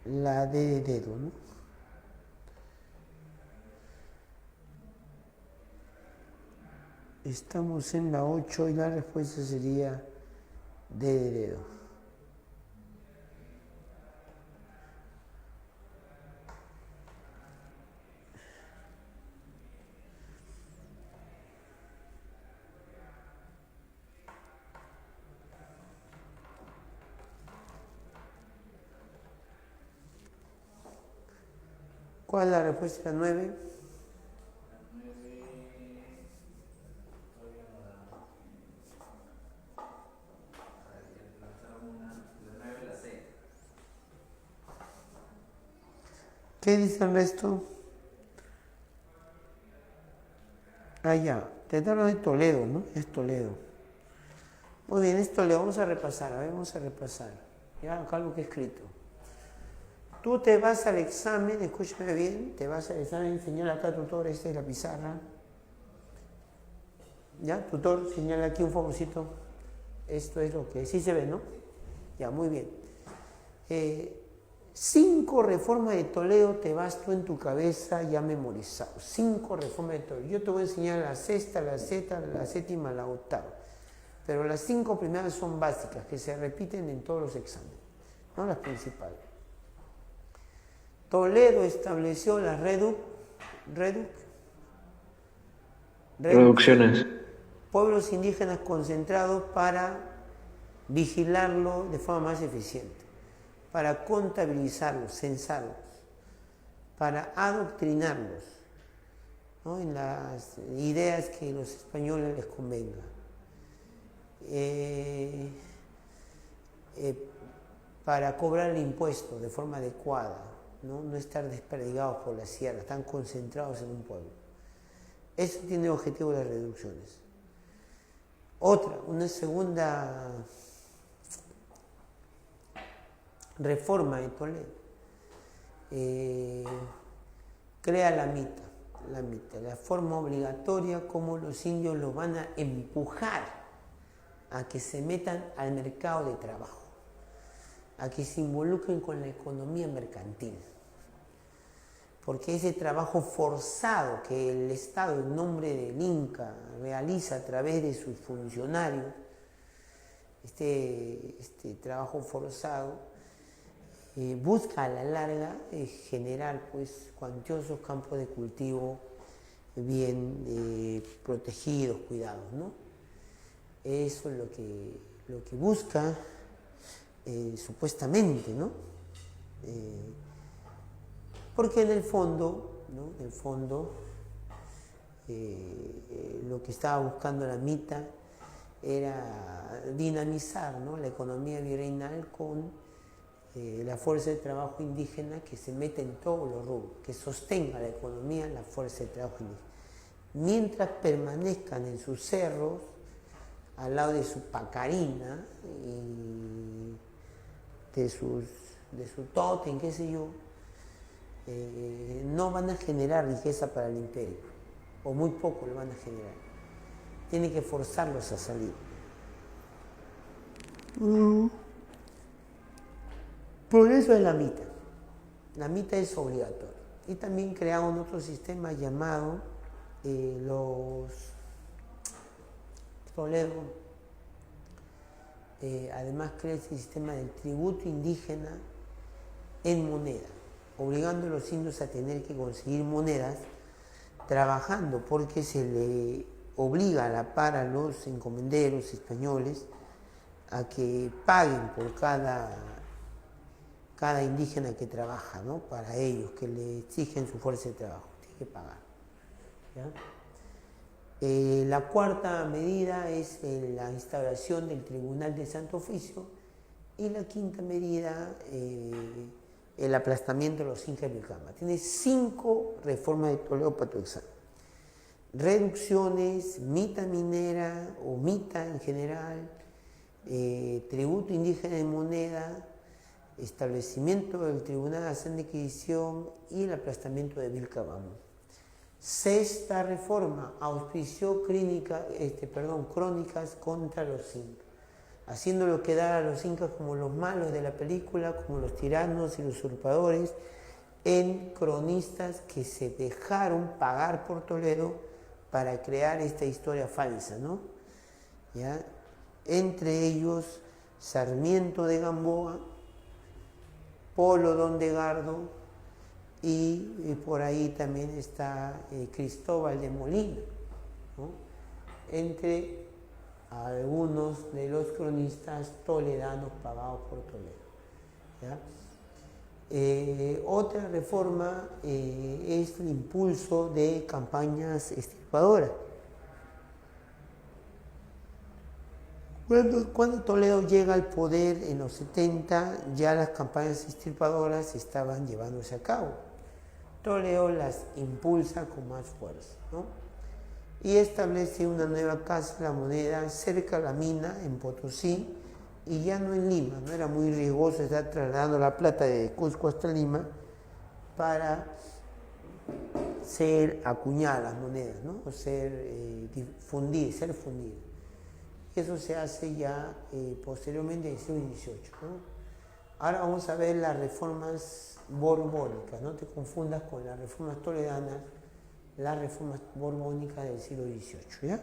La D de dedo, ¿no? Estamos en la 8 y la respuesta sería D de dedo. ¿Cuál es la respuesta? ¿La 9? ¿Qué dice el resto? Ah, ya. Te hablan de Toledo, ¿no? Es Toledo. Muy bien, es Toledo. Vamos a repasar. A ver, vamos a repasar. Ya, acá lo que he escrito. Tú te vas al examen, escúchame bien, te vas al examen, señala acá, tutor, esta es la pizarra. ¿Ya? Tutor, señala aquí un favorcito. Esto es lo que sí se ve, ¿no? Ya, muy bien. 5 reformas de Toledo te vas tú en tu cabeza ya memorizado. 5 reformas de Toledo. Yo te voy a enseñar la sexta, la séptima, la octava. Pero las 5 primeras son básicas, que se repiten en todos los exámenes, no las principales. Toledo estableció las Reducciones. Pueblos indígenas concentrados para vigilarlo de forma más eficiente, para contabilizarlos, censarlos, para adoctrinarlos, ¿no? En las ideas que los españoles les convenga. Para cobrar el impuesto de forma adecuada, no estar desperdigados por la sierra, están concentrados en un pueblo. Eso tiene objetivo de las reducciones. Una segunda reforma de Toledo, crea la mita, la forma obligatoria como los indios los van a empujar a que se metan al mercado de trabajo, a que se involucren con la economía mercantil. Porque ese trabajo forzado que el Estado, en nombre del Inca, realiza a través de sus funcionarios, este trabajo forzado, busca a la larga generar pues cuantiosos campos de cultivo bien protegidos, cuidados, ¿no? Eso es lo que busca supuestamente, ¿no? Porque en el fondo, ¿no? En el fondo, lo que estaba buscando la mita era dinamizar, ¿no? La economía virreinal con la fuerza de trabajo indígena que se mete en todos los rubros, que sostenga la economía, la fuerza de trabajo indígena. Mientras permanezcan en sus cerros, al lado de su pacarina y de su tótem, qué sé yo, no van a generar riqueza para el imperio, o muy poco lo van a generar. Tiene que forzarlos a salir. Por eso es la mitad. La mitad es obligatoria. Y también crearon otro sistema llamado los Toledo. Además crea el sistema del tributo indígena en moneda, obligando a los indios a tener que conseguir monedas trabajando, porque se le obliga a la par a los encomenderos españoles a que paguen por cada indígena que trabaja, ¿no? Para ellos, que le exigen su fuerza de trabajo, tiene que pagar. ¿Ya? La cuarta medida es la instauración del Tribunal de Santo Oficio, y la quinta medida, el aplastamiento de los incas de Vilcabamba. Tiene 5 reformas de Toledo para tu examen. Reducciones, mita minera o mita en general, tributo indígena en moneda, establecimiento del Tribunal de Hacienda y Adquisición y el aplastamiento de Vilcabamba. Sexta reforma, auspició crónicas contra los incas, haciéndolo quedar a los incas como los malos de la película, como los tiranos y los usurpadores, en cronistas que se dejaron pagar por Toledo para crear esta historia falsa, ¿no? ¿Ya? Entre ellos Sarmiento de Gamboa, Polo Dondegardo, y por ahí también está Cristóbal de Molina, ¿no? Entre algunos de los cronistas toledanos pagados por Toledo. ¿Ya? Otra reforma es el impulso de campañas extirpadoras. Cuando Toledo llega al poder en los 70, ya las campañas extirpadoras estaban llevándose a cabo. Toledo las impulsa con más fuerza, ¿no? Y establece una nueva casa de la moneda cerca de la mina en Potosí, y ya no en Lima. No era muy riesgoso estar trasladando la plata de Cusco hasta Lima para ser acuñadas las monedas, ¿no? O ser fundidas. Y eso se hace ya posteriormente en el siglo XVIII, ¿no? Ahora vamos a ver las reformas borbónicas. No te confundas con las reformas toledanas, las reformas borbónicas del siglo XVIII, ¿ya?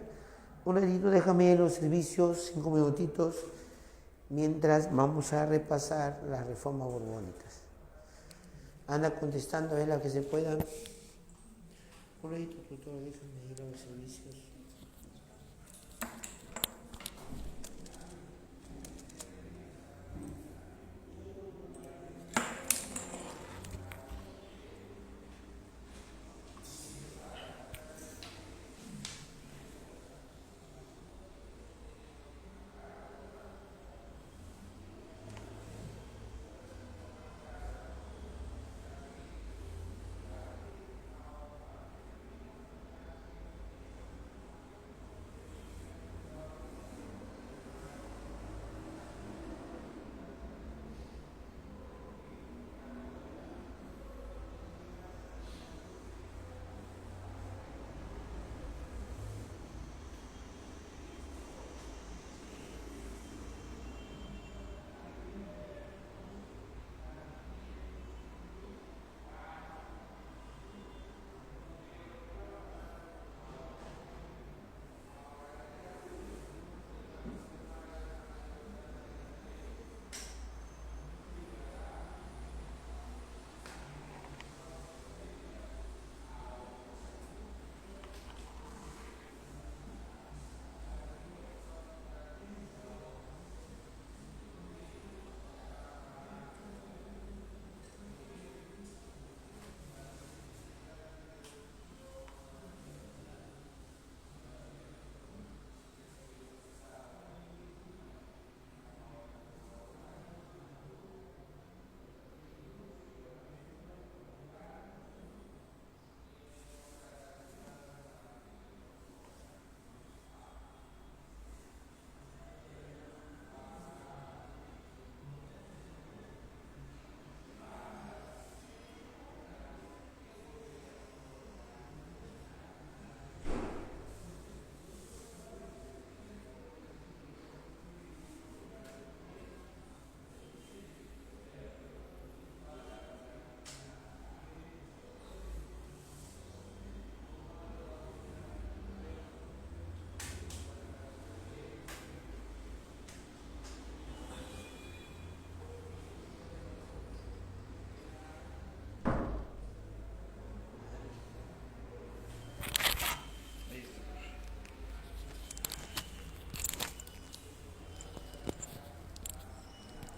Un ratito, déjame los servicios, 5 minutitos, mientras vamos a repasar las reformas borbónicas. Anda contestando a ver la que se pueda. Un ratito, tutor, déjame ir a los servicios.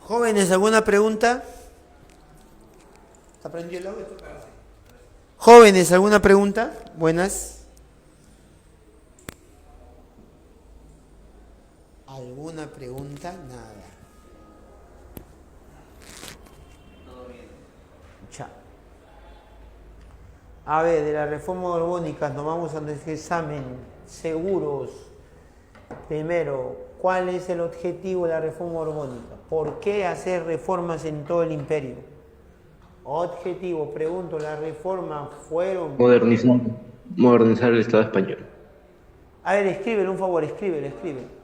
Jóvenes, ¿alguna pregunta? ¿Está prendido el audio? Jóvenes, ¿alguna pregunta? Buenas. ¿Alguna pregunta? Nada. Ya. A ver, de la reforma borbónica nos vamos a nuestro examen. Seguros. Primero, ¿cuál es el objetivo de la reforma borbónica? ¿Por qué hacer reformas en todo el imperio? Objetivo, pregunto, ¿las reformas fueron...? Modernizar el Estado español. A ver, escríbele, un favor, escríbele.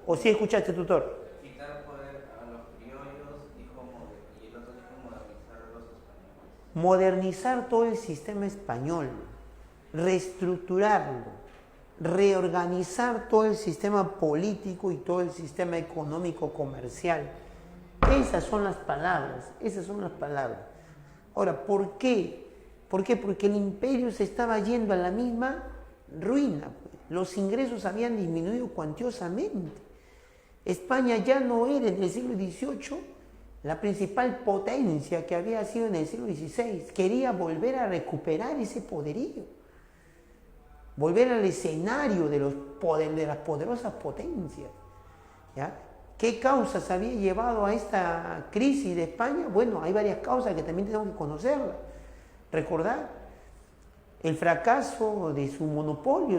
¿O si escuchaste, tutor? Quitar poder a los criollos y el otro dijo modernizar a los españoles. Modernizar todo el sistema español, reestructurarlo, reorganizar todo el sistema político y todo el sistema económico comercial. Esas son las palabras. Ahora, ¿por qué? Porque el imperio se estaba yendo a la misma ruina. Los ingresos habían disminuido cuantiosamente. España ya no era en el siglo XVIII la principal potencia que había sido en el siglo XVI. Quería volver a recuperar ese poderío, volver al escenario de las poderosas potencias. ¿Ya? ¿Qué causas había llevado a esta crisis de España? Bueno, hay varias causas que también tenemos que conocerlas. Recordar el fracaso de su monopolio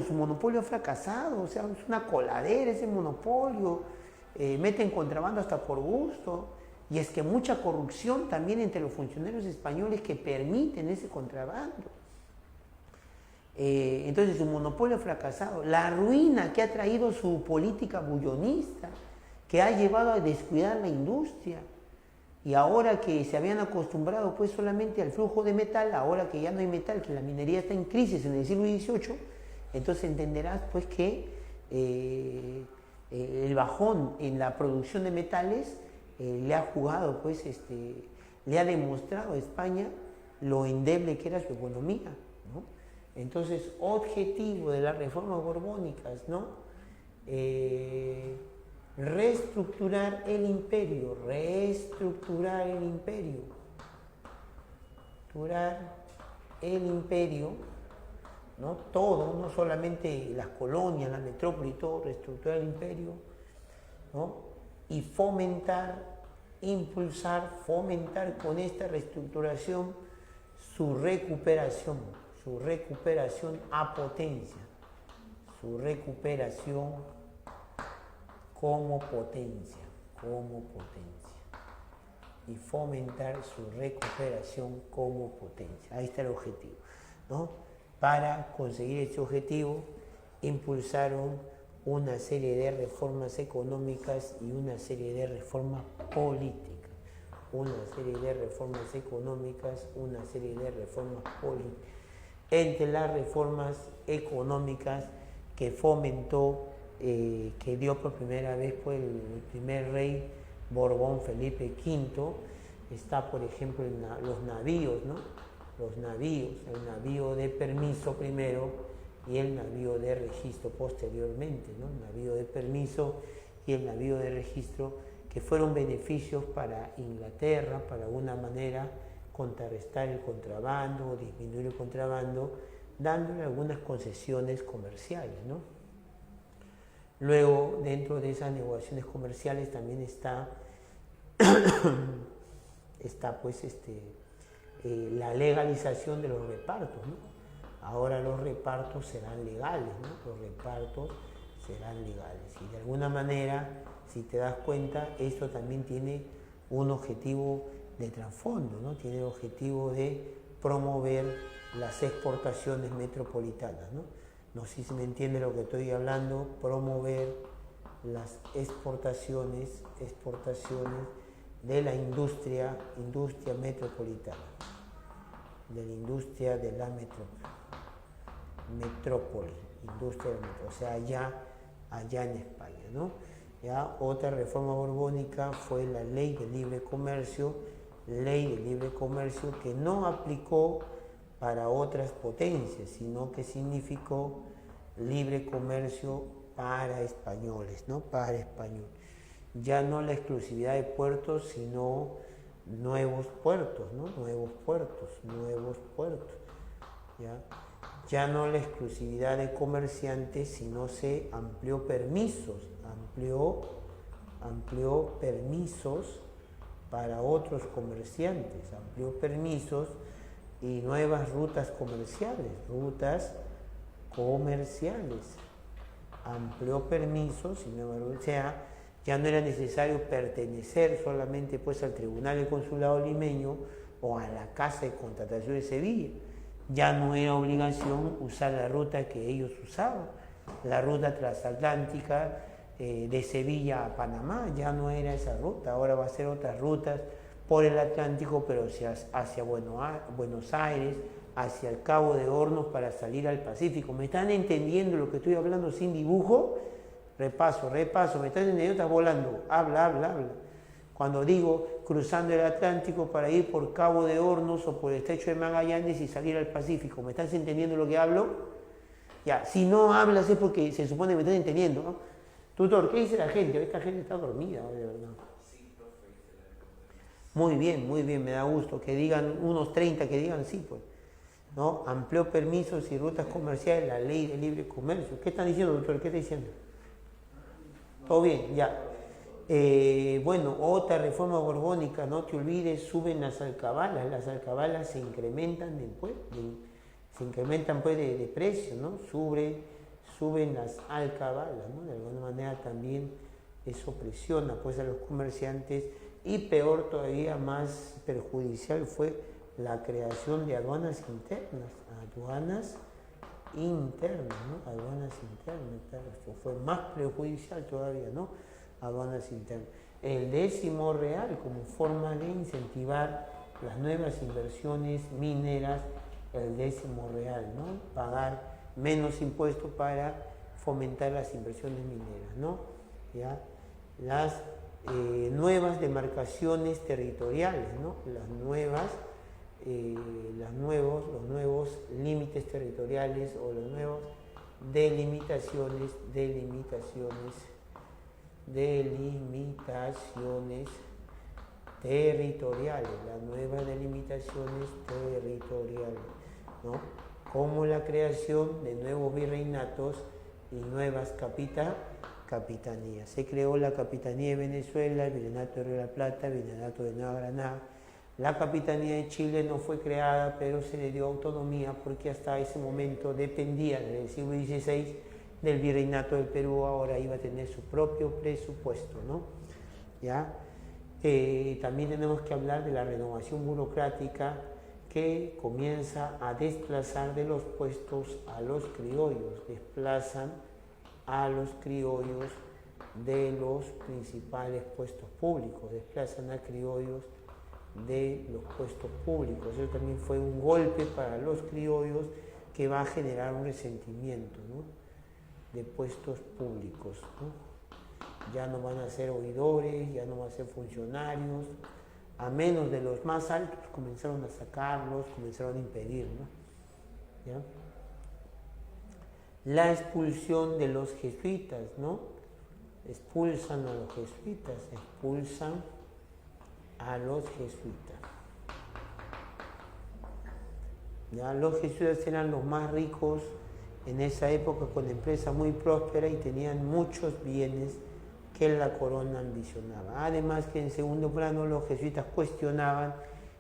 ha fracasado, o sea, es una coladera ese monopolio, meten contrabando hasta por gusto, y es que mucha corrupción también entre los funcionarios españoles que permiten ese contrabando. Entonces su monopolio ha fracasado, la ruina que ha traído su política bullonista, que ha llevado a descuidar la industria, y ahora que se habían acostumbrado pues solamente al flujo de metal, ahora que ya no hay metal, que la minería está en crisis en el siglo XVIII, entonces entenderás pues que el bajón en la producción de metales le ha jugado pues le ha demostrado a España lo endeble que era su economía, ¿no? Entonces, objetivo de las reformas borbónicas, ¿no? Reestructurar el imperio, ¿no? Todo, no solamente las colonias, la metrópoli y todo, reestructurar el imperio, ¿no? Y fomentar con esta reestructuración su recuperación a potencia, su recuperación como potencia, y fomentar su recuperación como potencia. Ahí está el objetivo, ¿no? Para conseguir este objetivo, impulsaron una serie de reformas económicas y una serie de reformas políticas. Entre las reformas económicas que fomentó, que dio por primera vez pues, el primer rey Borbón Felipe V, está por ejemplo los navíos, ¿no? El navío de permiso primero y el navío de registro posteriormente, ¿no? El navío de permiso y el navío de registro, que fueron beneficios para Inglaterra, para alguna manera contrarrestar el contrabando o disminuir el contrabando, dándole algunas concesiones comerciales, ¿no? Luego, dentro de esas negociaciones comerciales también está pues la legalización de los repartos, ¿no? Ahora los repartos serán legales, ¿no? Y de alguna manera, si te das cuenta, esto también tiene un objetivo de trasfondo, ¿no? Tiene el objetivo de promover las exportaciones metropolitanas, ¿no? No sé si me entiende lo que estoy hablando, promover las exportaciones de la industria metropolitana, de la industria de la metrópoli, o sea, allá en España, ¿no? Ya otra reforma borbónica fue la ley de libre comercio que no aplicó para otras potencias, sino que significó libre comercio para españoles, ¿no? Para españoles. ya no la exclusividad de puertos, sino nuevos puertos, ¿no? Nuevos puertos, ¿ya? Ya no la exclusividad de comerciantes, sino se amplió permisos, amplió permisos para otros comerciantes, amplió permisos y nuevas rutas comerciales, amplió permisos y nuevas rutas, o sea, ya no era necesario pertenecer solamente pues al Tribunal del Consulado Limeño o a la Casa de Contratación de Sevilla. Ya no era obligación usar la ruta que ellos usaban, la ruta transatlántica de Sevilla a Panamá, ya no era esa ruta, ahora va a ser otras rutas por el Atlántico, pero hacia Buenos Aires, hacia el Cabo de Hornos para salir al Pacífico. ¿Me están entendiendo lo que estoy hablando sin dibujo? Repaso, ¿me están entendiendo? Estás volando, habla. Cuando digo cruzando el Atlántico para ir por Cabo de Hornos o por el Estrecho de Magallanes y salir al Pacífico, ¿me estás entendiendo lo que hablo? Ya, si no hablas es porque se supone que me estás entendiendo, ¿no? Tutor, ¿qué dice la gente? Esta gente está dormida, de verdad. Muy bien, me da gusto que digan unos 30 que digan sí, pues. ¿No? Amplió permisos y rutas comerciales, la ley de libre comercio. ¿Qué están diciendo, doctor? ¿Qué está diciendo? Todo bien, ya. Bueno, otra reforma borbónica, no te olvides, suben las alcabalas se incrementan después, de precio, ¿no? Suben las alcabalas, ¿no? De alguna manera también eso presiona pues a los comerciantes y peor todavía, más perjudicial fue la creación de aduanas internas, claro, esto fue más perjudicial todavía, ¿no? Aduanas internas. El 10º real como forma de incentivar las nuevas inversiones mineras, el 10º real, ¿no? Pagar menos impuestos para fomentar las inversiones mineras, ¿no? ¿Ya? Las nuevas demarcaciones territoriales, ¿no? Los nuevos límites territoriales o las nuevas delimitaciones territoriales, ¿no? Como la creación de nuevos virreinatos y nuevas capitanías. Se creó la Capitanía de Venezuela, el Virreinato de Río de la Plata, el Virreinato de Nueva Granada. La Capitanía de Chile no fue creada, pero se le dio autonomía porque hasta ese momento dependía desde el siglo XVI del Virreinato del Perú, ahora iba a tener su propio presupuesto, ¿no? ¿Ya? También tenemos que hablar de la renovación burocrática que comienza a desplazar de los puestos a los criollos, desplazan a los criollos de los principales puestos públicos, desplazan a criollos de los puestos públicos. Eso también fue un golpe para los criollos que va a generar un resentimiento, ¿no? De puestos públicos, ¿no? Ya no van a ser oidores, ya no van a ser funcionarios, a menos de los más altos comenzaron a sacarlos, comenzaron a impedir, ¿no? ¿Ya? La expulsión de los jesuitas, ¿no? Expulsan a los jesuitas. ¿Ya? Los jesuitas eran los más ricos en esa época, con empresa muy próspera y tenían muchos bienes que la corona ambicionaba. Además que en segundo plano los jesuitas cuestionaban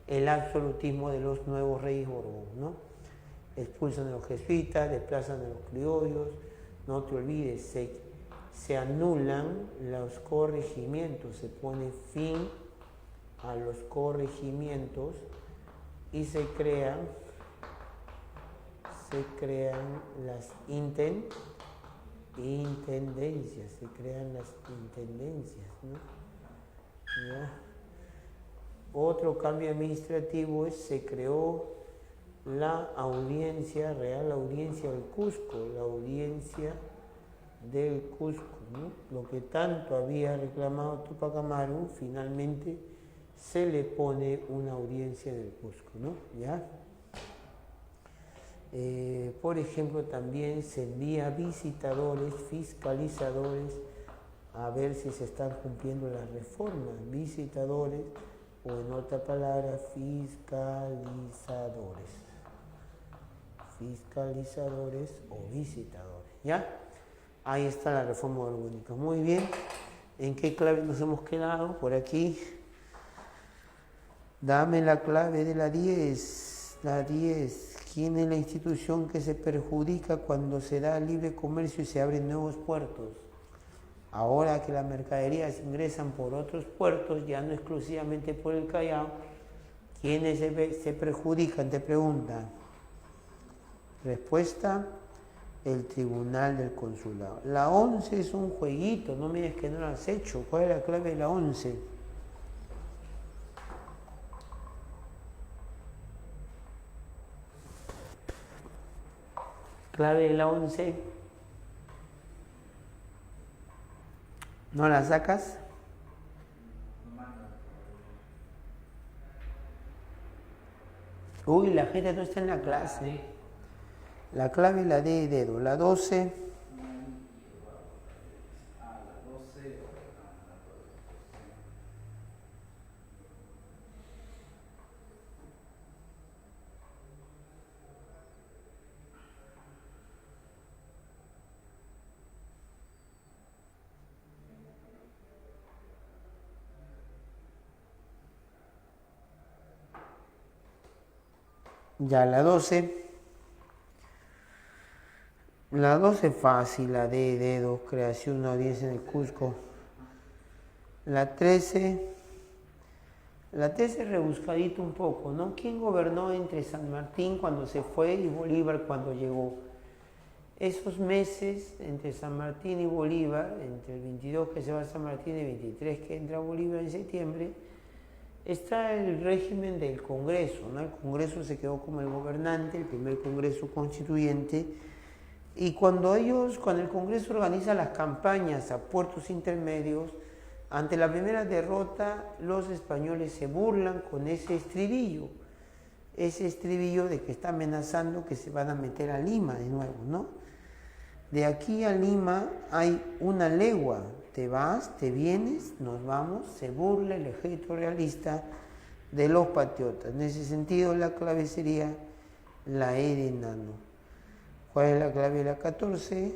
el absolutismo de los nuevos reyes Borbón, ¿no? Expulsan a los jesuitas, desplazan a los criollos, no te olvides, se anulan los corregimientos, se pone fin a los corregimientos y se crean las intendencias, ¿no? ¿Ya? Otro cambio administrativo es se creó la audiencia, Real Audiencia del Cusco, ¿no? Lo que tanto había reclamado Tupac Amaru, finalmente se le pone una audiencia del Cusco, ¿no? ¿Ya? Por ejemplo, también se envía visitadores, fiscalizadores a ver si se están cumpliendo las reformas. Visitadores, o en otra palabra, fiscalizadores. Fiscalizadores o visitadores. ¿Ya? Ahí está la reforma orgánica. Muy bien. ¿En qué clave nos hemos quedado? Por aquí. Dame la clave de la 10. La 10. ¿Quién es la institución que se perjudica cuando se da libre comercio y se abren nuevos puertos? Ahora que las mercaderías ingresan por otros puertos, ya no exclusivamente por el Callao, ¿quiénes se perjudican? Te preguntan. Respuesta, el Tribunal del Consulado. La 11 es un jueguito, no me digas que no lo has hecho. ¿Cuál es la clave de la 11? Clave de la 11. ¿No la sacas? Uy, la gente no está en la clase. La clave es la D de dedo. La 12. Ya, la 12. La 12 es fácil, la D de dedo, creación de una audiencia en el Cusco. La 13. La 13 es rebuscadito un poco, ¿no? ¿Quién gobernó entre San Martín cuando se fue y Bolívar cuando llegó? Esos meses entre San Martín y Bolívar, entre el 22 que se va a San Martín y el 23 que entra Bolívar en septiembre, está el régimen del Congreso, ¿no? El Congreso se quedó como el gobernante, el primer Congreso constituyente, y cuando el Congreso organiza las campañas a puertos intermedios, ante la primera derrota, los españoles se burlan con ese estribillo de que está amenazando que se van a meter a Lima de nuevo, ¿no? De aquí a Lima hay una legua, te vas, te vienes, nos vamos, se burla el ejército realista de los patriotas. En ese sentido, la clave sería la E de enano. ¿Cuál es la clave de la 14?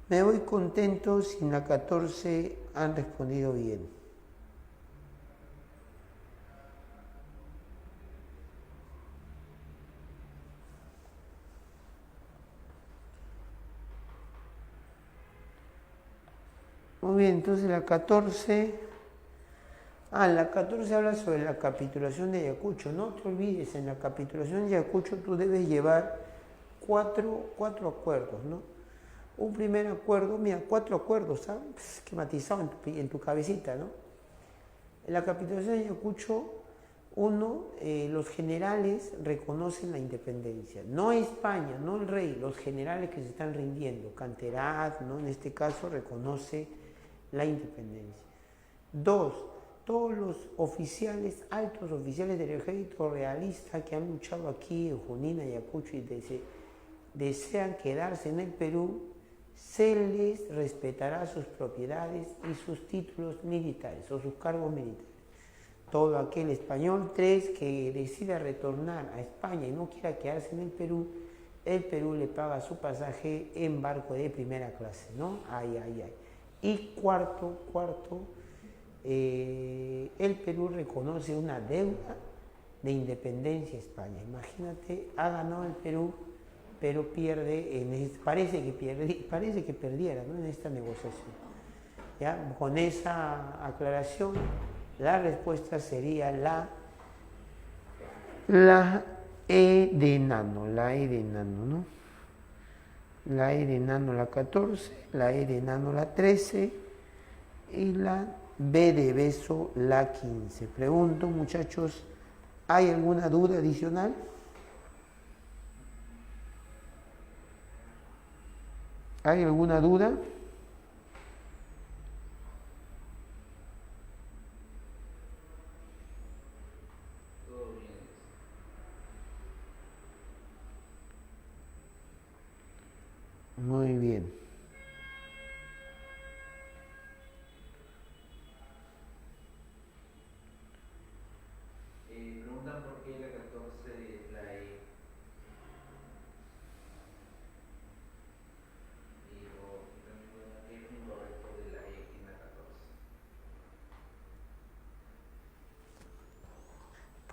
Me voy contento si en la 14 han respondido bien. Muy bien, entonces la 14... la 14 habla sobre la capitulación de Ayacucho. No te olvides, en la capitulación de Ayacucho tú debes llevar cuatro acuerdos, ¿no? Un primer acuerdo, mira, 4 acuerdos, ¿sabes? Esquematizado en tu cabecita, ¿no? En la capitulación de Ayacucho, los generales reconocen la independencia. No España, no el rey, los generales que se están rindiendo. Canterat, ¿no? En este caso, reconoce la independencia. 2, todos los oficiales, altos oficiales del ejército realista que han luchado aquí en Junín, Ayacucho y desean quedarse en el Perú, se les respetará sus propiedades y sus títulos militares o sus cargos militares. Todo aquel español, 3, que decida retornar a España y no quiera quedarse en el Perú le paga su pasaje en barco de primera clase, ¿no? Y cuarto, el Perú reconoce una deuda de independencia a España. Imagínate, ha ganado el Perú, pero pierde, parece que perdiera, ¿no? En esta negociación. ¿Ya? Con esa aclaración, la respuesta sería la E de enano, ¿no? La E de enano la 14, la E de enano la 13 y la B de beso la 15. Pregunto, muchachos, ¿hay alguna duda adicional? ¿Hay alguna duda? Muy bien.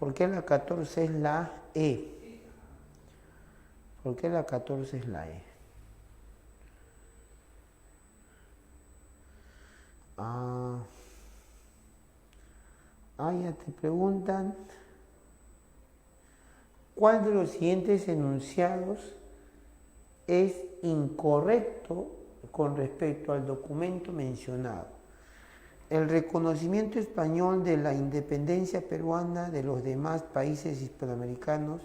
¿Por qué la 14 es la E? ¿Por qué la 14 es la E? Ya te preguntan, ¿cuál de los siguientes enunciados es incorrecto con respecto al documento mencionado? El reconocimiento español de la independencia peruana de los demás países hispanoamericanos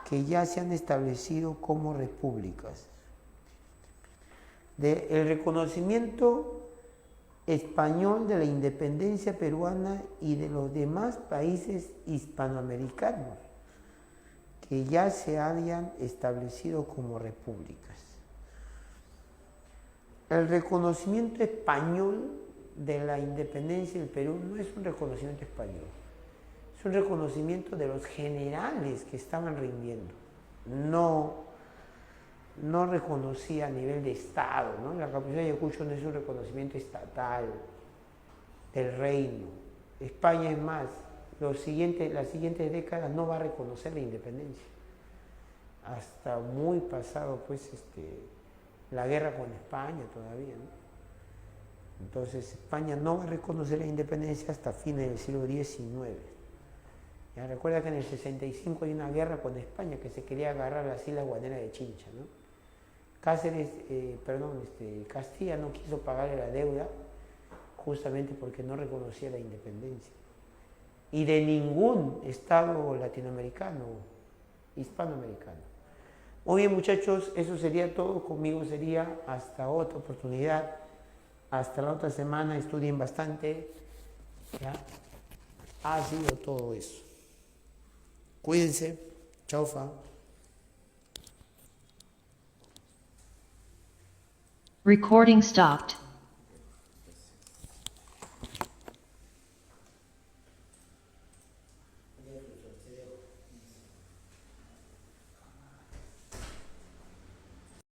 que ya se han establecido como repúblicas. El reconocimiento español de la independencia peruana y de los demás países hispanoamericanos que ya se hayan establecido como repúblicas. El reconocimiento español de la independencia del Perú no es un reconocimiento español, es un reconocimiento de los generales que estaban rindiendo. No reconocía a nivel de Estado, ¿no? La capacidad de Ayacucho no es un reconocimiento estatal del reino. España es más, las siguientes décadas no va a reconocer la independencia. Hasta muy pasado, pues, la guerra con España todavía, ¿no? Entonces, España no va a reconocer la independencia hasta fines del siglo XIX. Ya recuerda que en el 65 hay una guerra con España que se quería agarrar las Islas Guaneras de Chincha, ¿no? Castilla no quiso pagarle la deuda justamente porque no reconocía la independencia. Y de ningún estado latinoamericano, hispanoamericano. Muy bien, muchachos, eso sería todo. Conmigo sería hasta otra oportunidad. Hasta la otra semana, estudien bastante. ¿Ya? Ha sido todo eso. Cuídense. Chao, fa. Recording stopped.